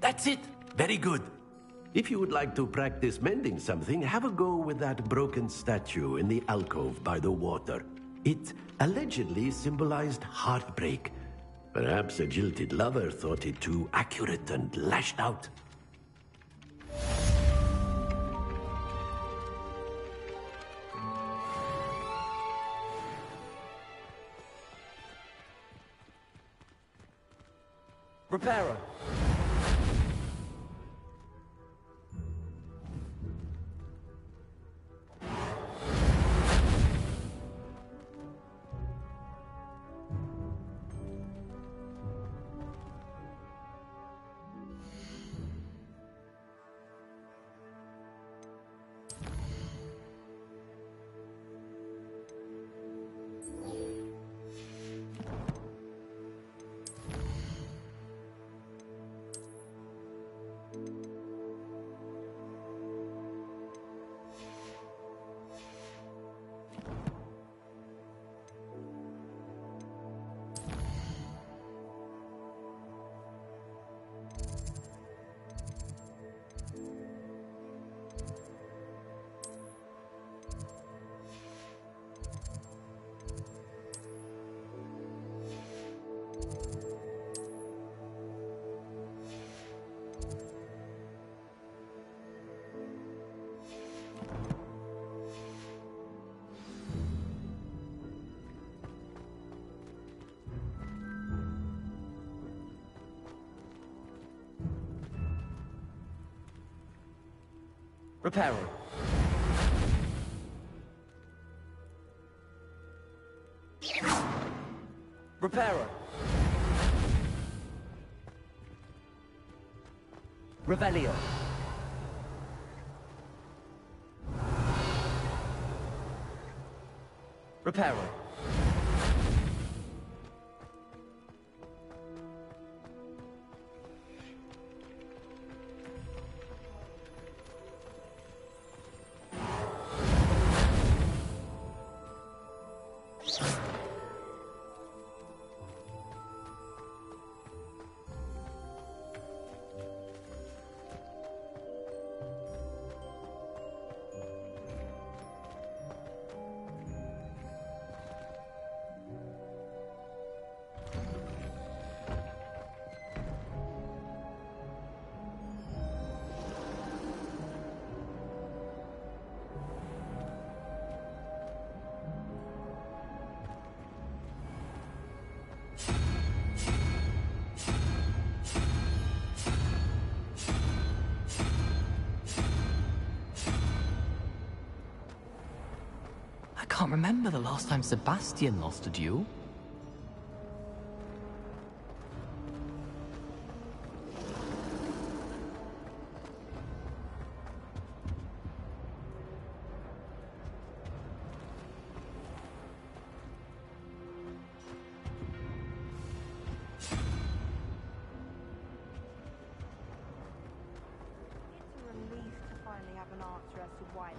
That's it. Very good. If you would like to practice mending something, have a go with that broken statue in the alcove by the water. It allegedly symbolized heartbreak. Perhaps a jilted lover thought it too accurate and lashed out. Reparo. Reparo. Reparo. Revelio. Reparo. I can't remember the last time Sebastian lost a duel. It's a relief to finally have an answer as to why.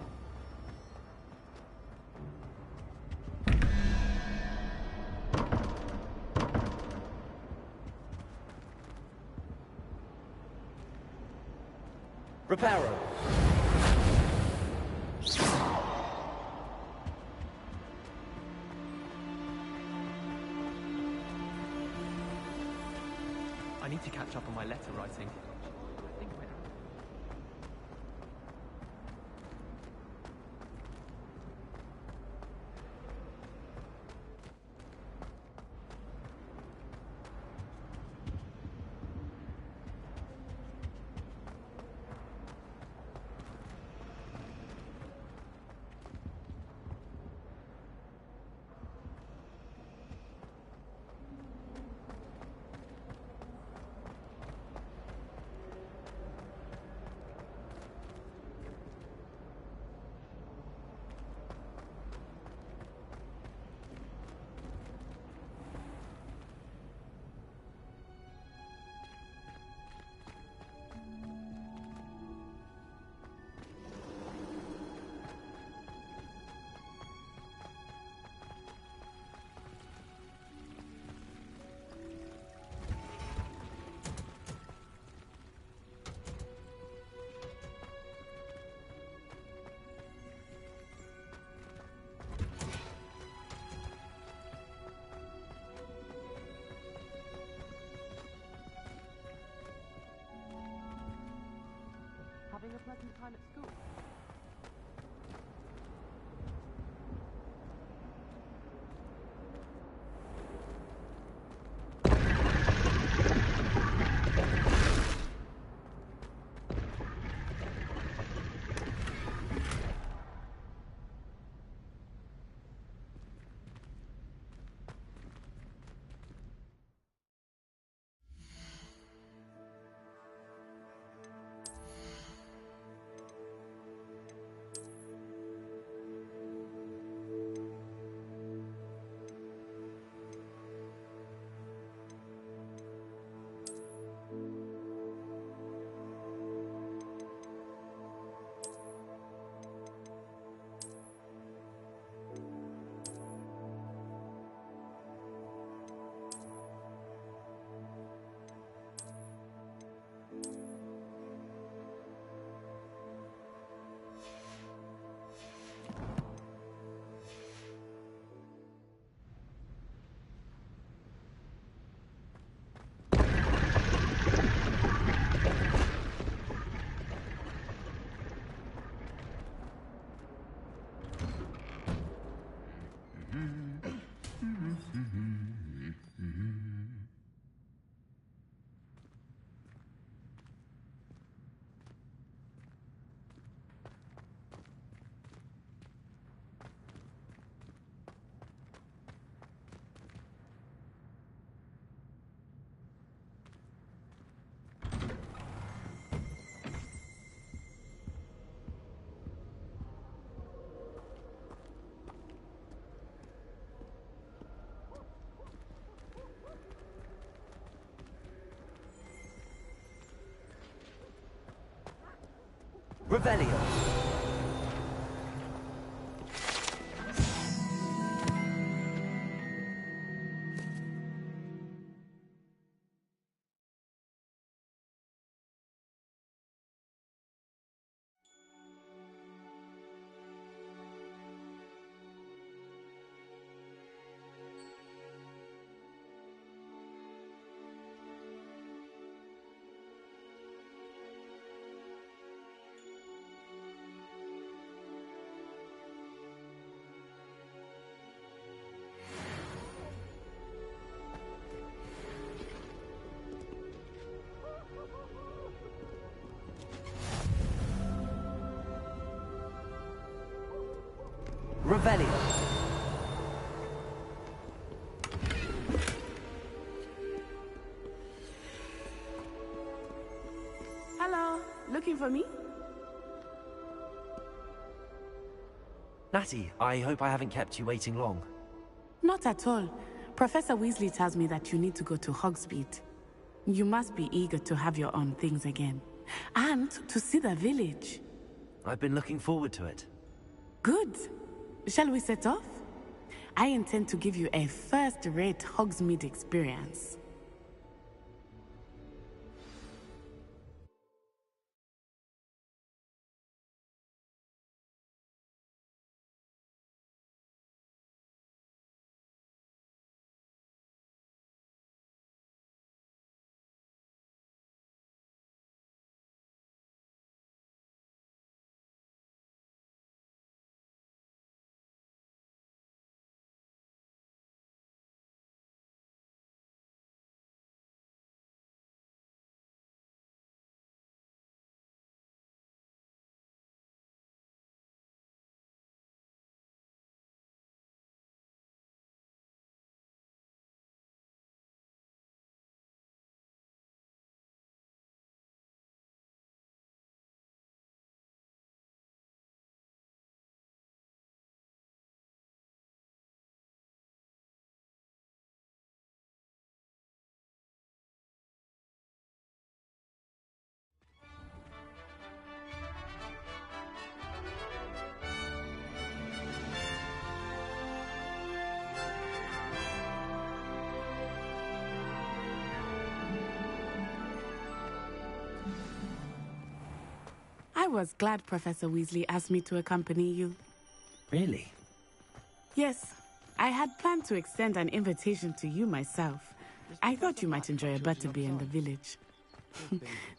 Reparo. I need to catch up on my letter writing. I think I am. Having a pleasant time at school? Revelio. Revelio. Hello, looking for me? Natty, I hope I haven't kept you waiting long. Not at all. Professor Weasley tells me that you need to go to Hogsmeade. You must be eager to have your own things again. And to see the village. I've been looking forward to it. Good. Shall we set off? I intend to give you a first-rate Hogsmeade experience. I was glad Professor Weasley asked me to accompany you. Really? Yes, I had planned to extend an invitation to you myself. I thought you might enjoy a butterbeer in the village.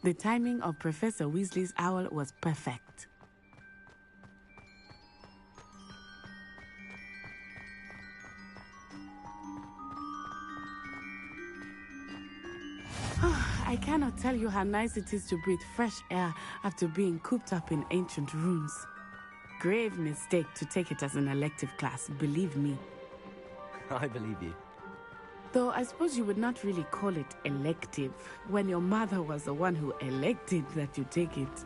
The timing of Professor Weasley's owl was perfect. I cannot tell you how nice it is to breathe fresh air after being cooped up in ancient rooms. Grave mistake to take it as an elective class, believe me. I believe you. Though I suppose you would not really call it elective when your mother was the one who elected that you take it.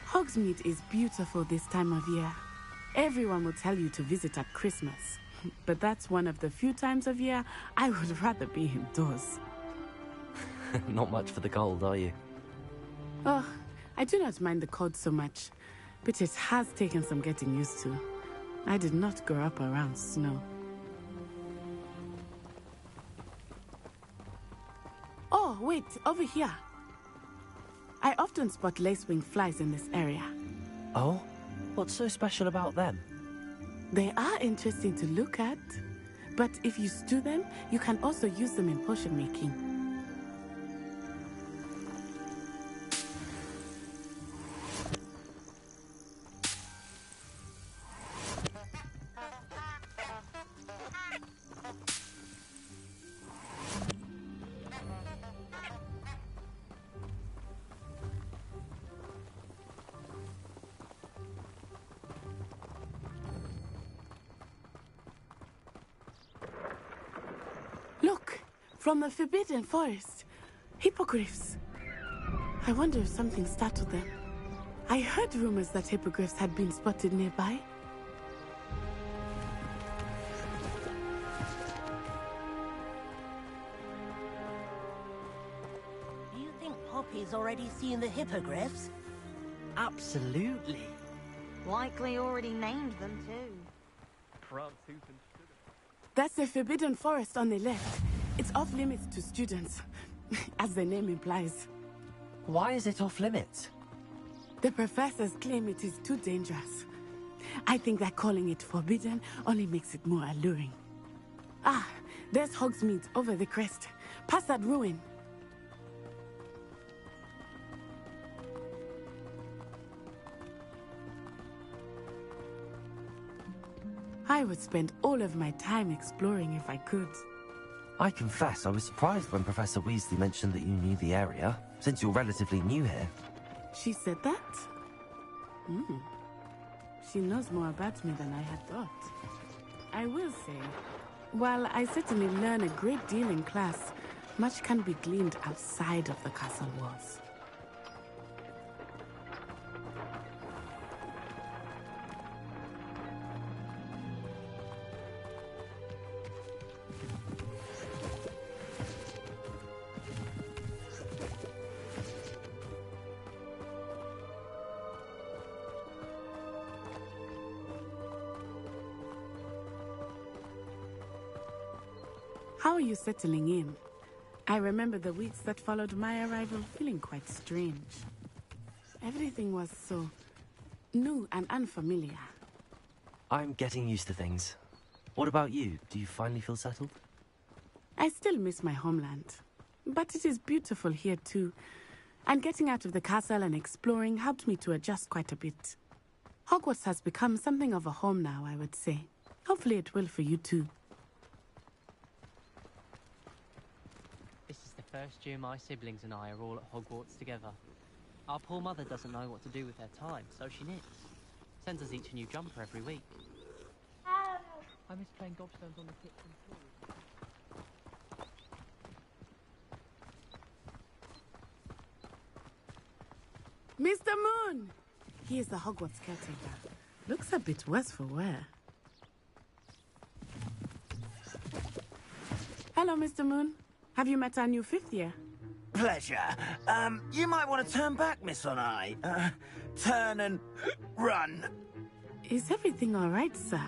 Hogsmeade is beautiful this time of year. Everyone will tell you to visit at Christmas. But that's one of the few times of year I would rather be indoors. Not much for the cold, are you? Oh, I do not mind the cold so much, but it has taken some getting used to. I did not grow up around snow. Oh, wait, over here. I often spot lacewing flies in this area. Oh? What's so special about them? They are interesting to look at, but if you stew them, you can also use them in potion making. Look, from the Forbidden Forest. Hippogriffs. I wonder if something startled them. I heard rumors that hippogriffs had been spotted nearby. Weasley's already seen the hippogriffs? Absolutely. Likely already named them too. That's the Forbidden Forest on the left. It's off limits to students, as the name implies. Why is it off limits? The professors claim it is too dangerous. I think that calling it forbidden only makes it more alluring. Ah, there's Hogsmeade over the crest. Past that ruin. I would spend all of my time exploring if I could. I confess I was surprised when Professor Weasley mentioned that you knew the area, since you're relatively new here. She said that? She knows more about me than I had thought. I will say, while I certainly learn a great deal in class, much can be gleaned outside of the castle walls. How are you settling in? I remember the weeks that followed my arrival feeling quite strange. Everything was so new and unfamiliar. I'm getting used to things. What about you? Do you finally feel settled? I still miss my homeland, but it is beautiful here too. And getting out of the castle and exploring helped me to adjust quite a bit. Hogwarts has become something of a home now, I would say. Hopefully it will for you too. This is the first year my siblings and I are all at Hogwarts together. Our poor mother doesn't know what to do with her time, so she knits. Sends us each a new jumper every week. I miss playing gobstones on the kitchen floor. Mr. Moon! He is the Hogwarts caretaker. Looks a bit worse for wear. Hello, Mr. Moon. Have you met our new fifth year? Pleasure. You might want to turn back, Miss On-Eye. Turn and run. Is everything all right, sir?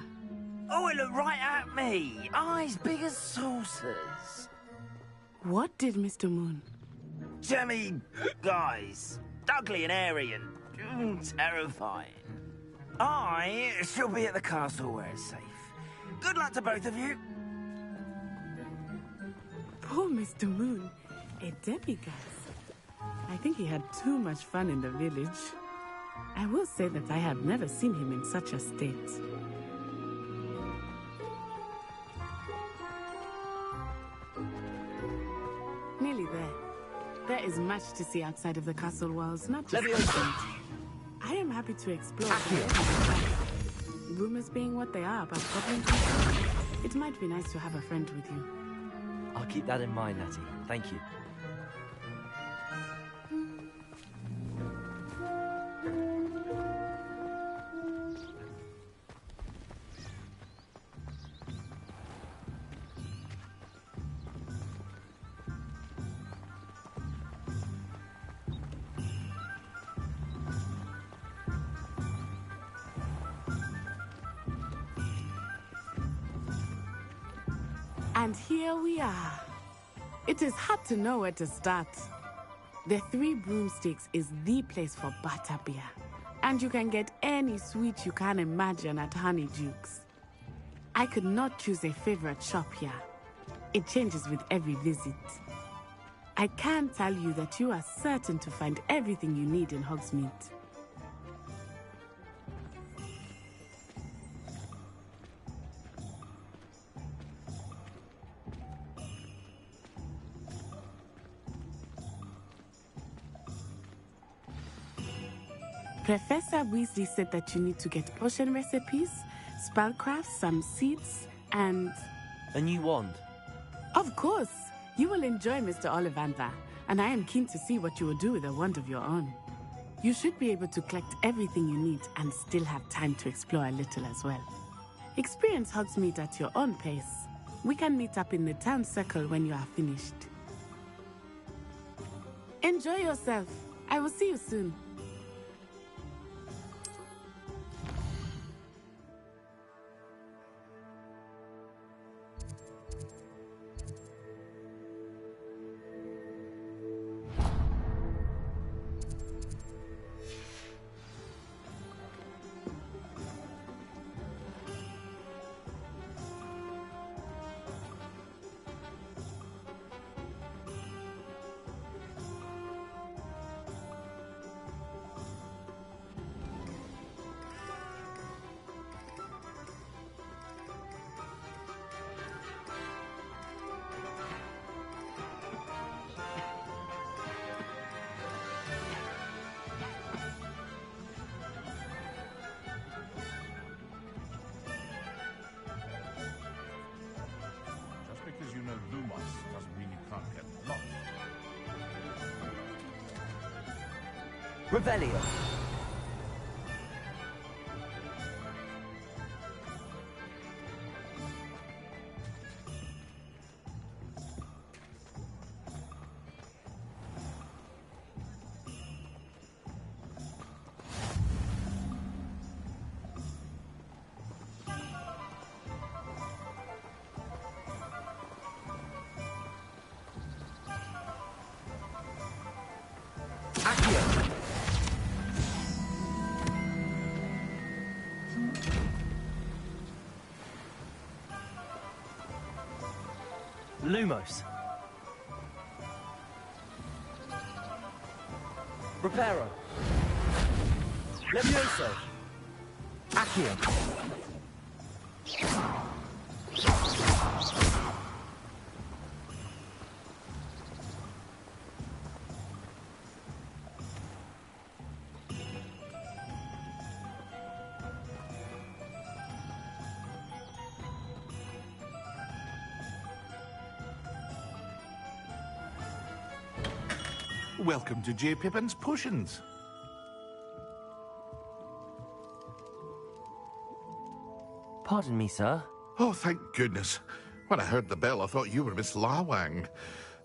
Oh, it looked right at me. Eyes big as saucers. What did Mr. Moon? Jemmy guys. Ugly and airy and terrifying. I shall be at the castle where it's safe. Good luck to both of you. Poor Mr. Moon. A demiguise. I think he had too much fun in the village. I will say that I have never seen him in such a state. Nearly there. There is much to see outside of the castle walls, not just the I am happy to explore. Rumors being what they are about goblins, it might be nice to have a friend with you. I'll keep that in mind, Natty. Thank you. And here we are. It is hard to know where to start. The Three Broomsticks is the place for butterbeer. And you can get any sweet you can imagine at Honeydukes. I could not choose a favorite shop here. It changes with every visit. I can tell you that you are certain to find everything you need in Hogsmeade. Professor Weasley said that you need to get potion recipes, spellcraft, some seeds, and... A new wand? Of course! You will enjoy Mr. Ollivander, and I am keen to see what you will do with a wand of your own. You should be able to collect everything you need and still have time to explore a little as well. Experience Hogsmeade at your own pace. We can meet up in the town circle when you are finished. Enjoy! Enjoy yourself. I will see you soon. Just because you know Lumos doesn't mean you can't get lost. Revelio. Lumos. Reparo. Levioso. Accio. Welcome to J. Pippin's Potions. Pardon me, sir. Oh, thank goodness. When I heard the bell, I thought you were Miss Lawang.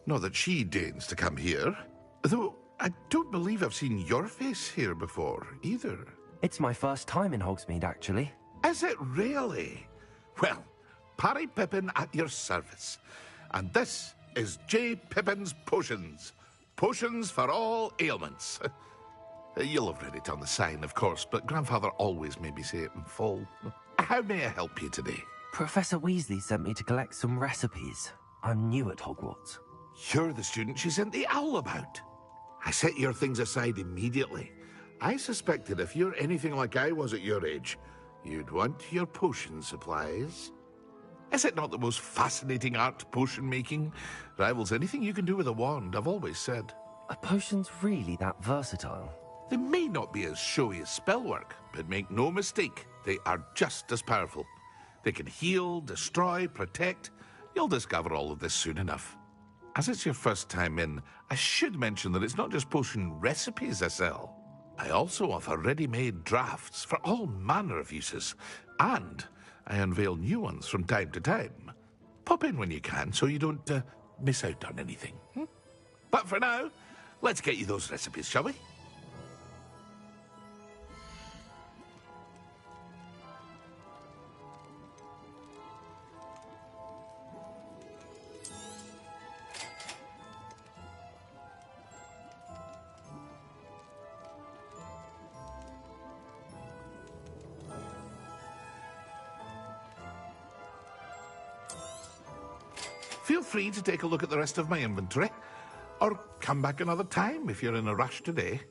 Not that she deigns to come here. Though I don't believe I've seen your face here before, either. It's my first time in Hogsmeade, actually. Is it really? Well, Parry Pippin at your service. And this is J. Pippin's Potions. Potions for all ailments. You'll have read it on the sign, of course, but Grandfather always made me say it in full. How may I help you today? Professor Weasley sent me to collect some recipes. I'm new at Hogwarts. You're the student she sent the owl about. I set your things aside immediately. I suspected if you're anything like I was at your age, you'd want your potion supplies. Is it not the most fascinating art, potion making? Rivals anything you can do with a wand, I've always said. Are potions really that versatile? They may not be as showy as spellwork, but make no mistake, they are just as powerful. They can heal, destroy, protect. You'll discover all of this soon enough. As it's your first time in, I should mention that it's not just potion recipes I sell. I also offer ready-made drafts for all manner of uses, and I unveil new ones from time to time. Pop in when you can so you don't miss out on anything. But for now, let's get you those recipes, shall we? Feel free to take a look at the rest of my inventory, or come back another time if you're in a rush today.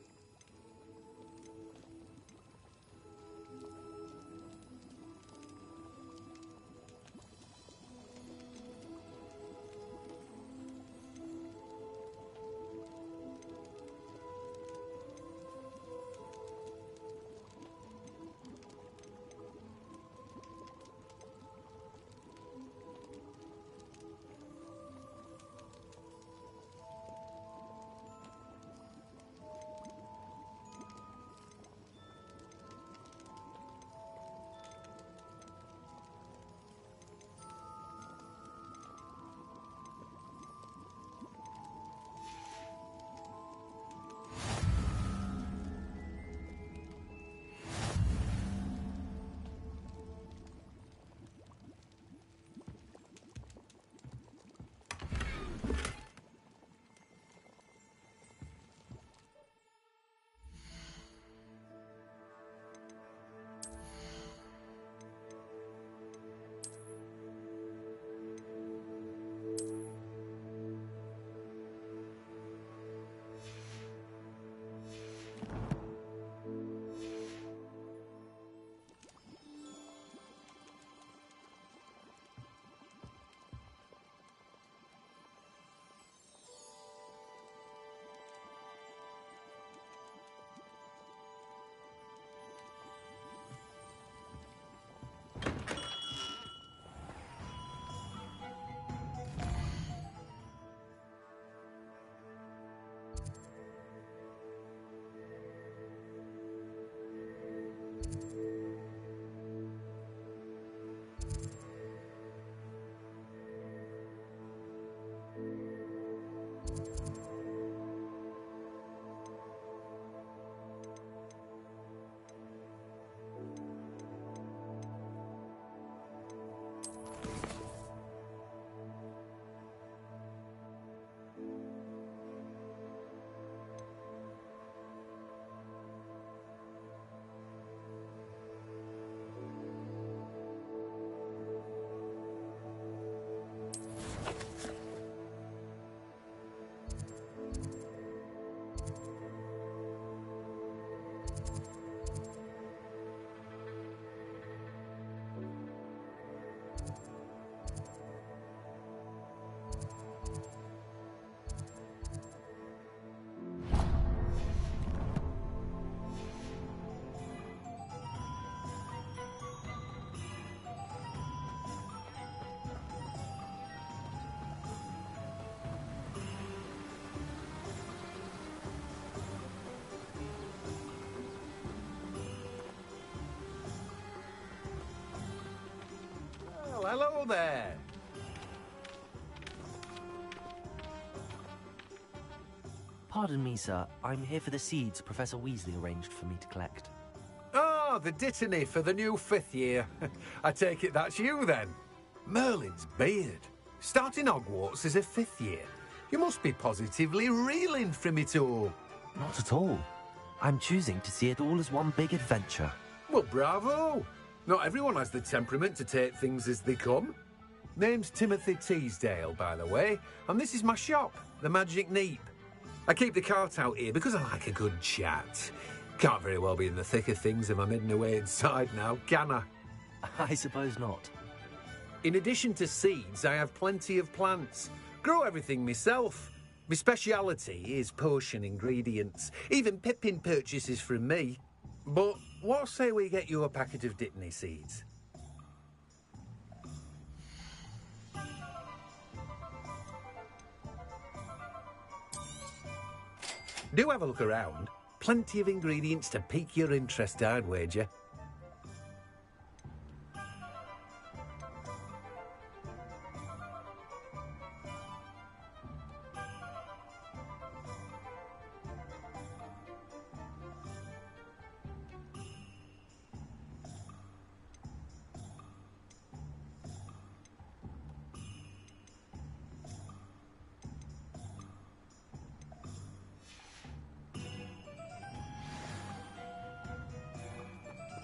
Hello there. Pardon me, sir. I'm here for the seeds Professor Weasley arranged for me to collect. Oh, the dittany for the new 5th year. I take it that's you, then. Merlin's beard. Starting Hogwarts as a 5th year. You must be positively reeling from it all. Not at all. I'm choosing to see it all as one big adventure. Well, bravo. Not everyone has the temperament to take things as they come. Name's Timothy Teasdale, by the way, and this is my shop, the Magic Neep. I keep the cart out here because I like a good chat. Can't very well be in the thick of things if I'm heading away inside now, can I? I suppose not. In addition to seeds, I have plenty of plants. Grow everything myself. My speciality is potion ingredients. Even Pippin purchases from me. But what say we get you a packet of dittany seeds? Do have a look around. Plenty of ingredients to pique your interest, I'd wager.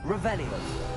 Revelio.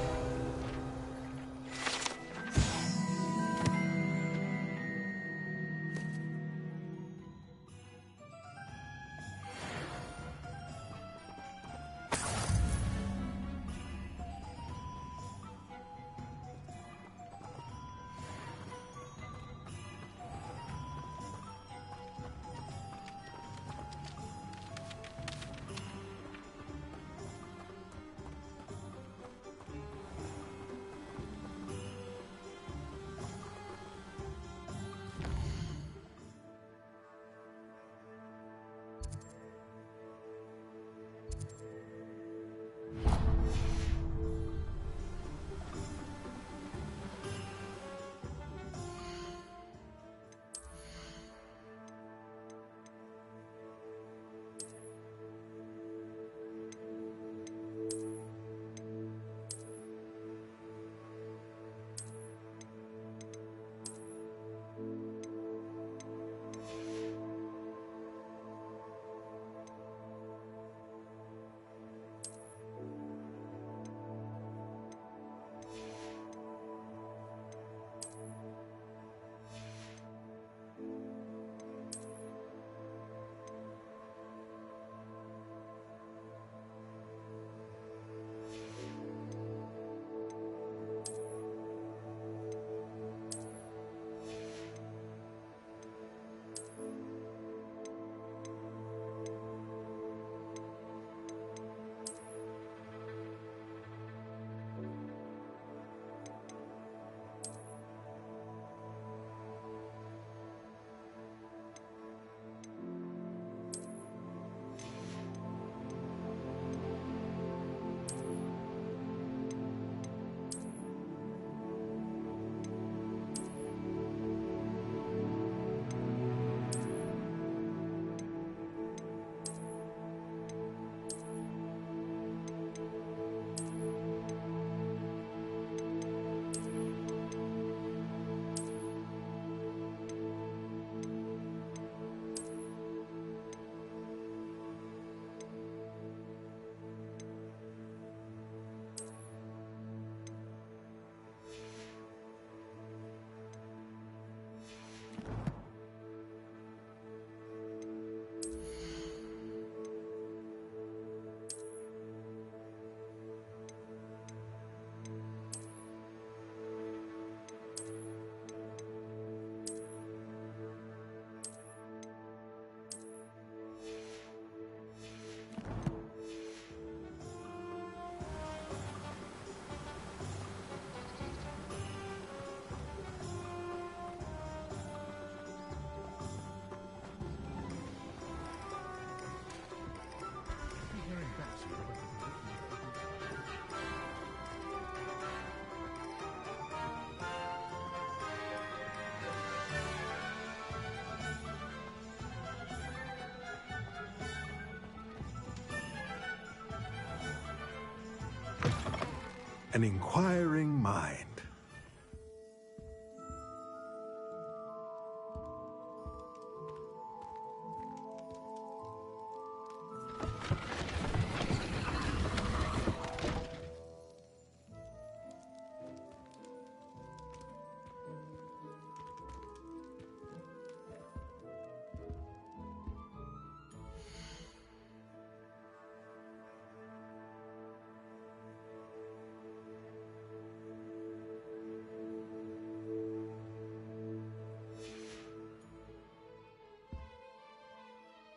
an inquiring mind.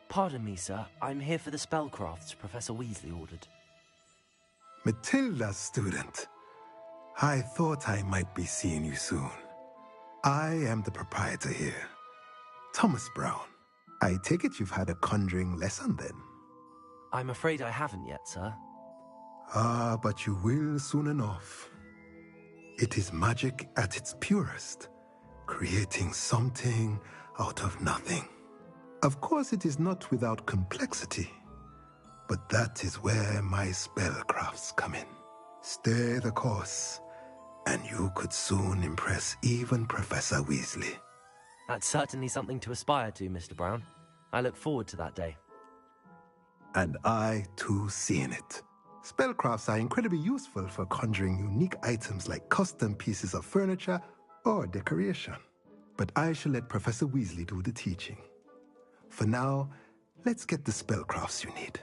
Pardon me, sir. I'm here for the spellcrafts Professor Weasley ordered. Matilda's student. I thought I might be seeing you soon. I am the proprietor here, Thomas Brown. I take it you've had a conjuring lesson then? I'm afraid I haven't yet, sir. Ah, but you will soon enough. It is magic at its purest, creating something out of nothing. Of course, it is not without complexity, but that is where my spellcrafts come in. Stay the course, and you could soon impress even Professor Weasley. That's certainly something to aspire to, Mr. Brown. I look forward to that day. And I, too, see in it. Spellcrafts are incredibly useful for conjuring unique items like custom pieces of furniture or decoration. But I shall let Professor Weasley do the teaching. For now, let's get the spellcrafts you need.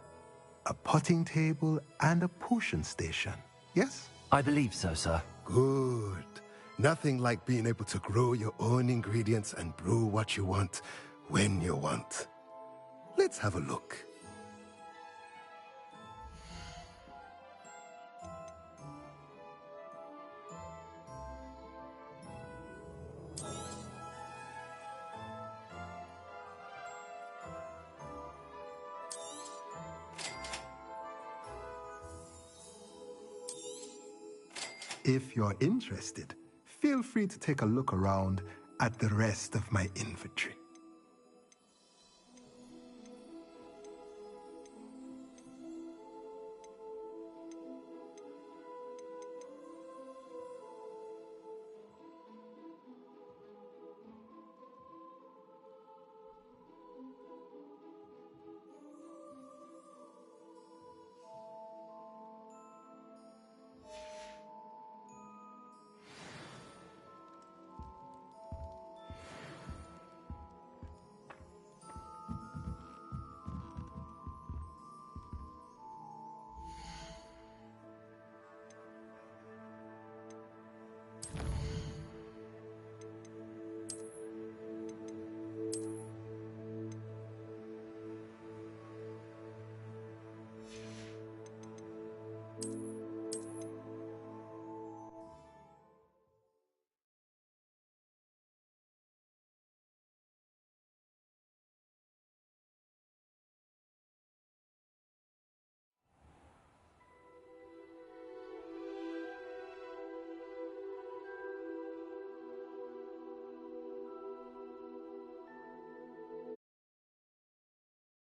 A potting table and a potion station, yes? I believe so, sir. Good. Nothing like being able to grow your own ingredients and brew what you want when you want. Let's have a look. If you're interested, feel free to take a look around at the rest of my inventory.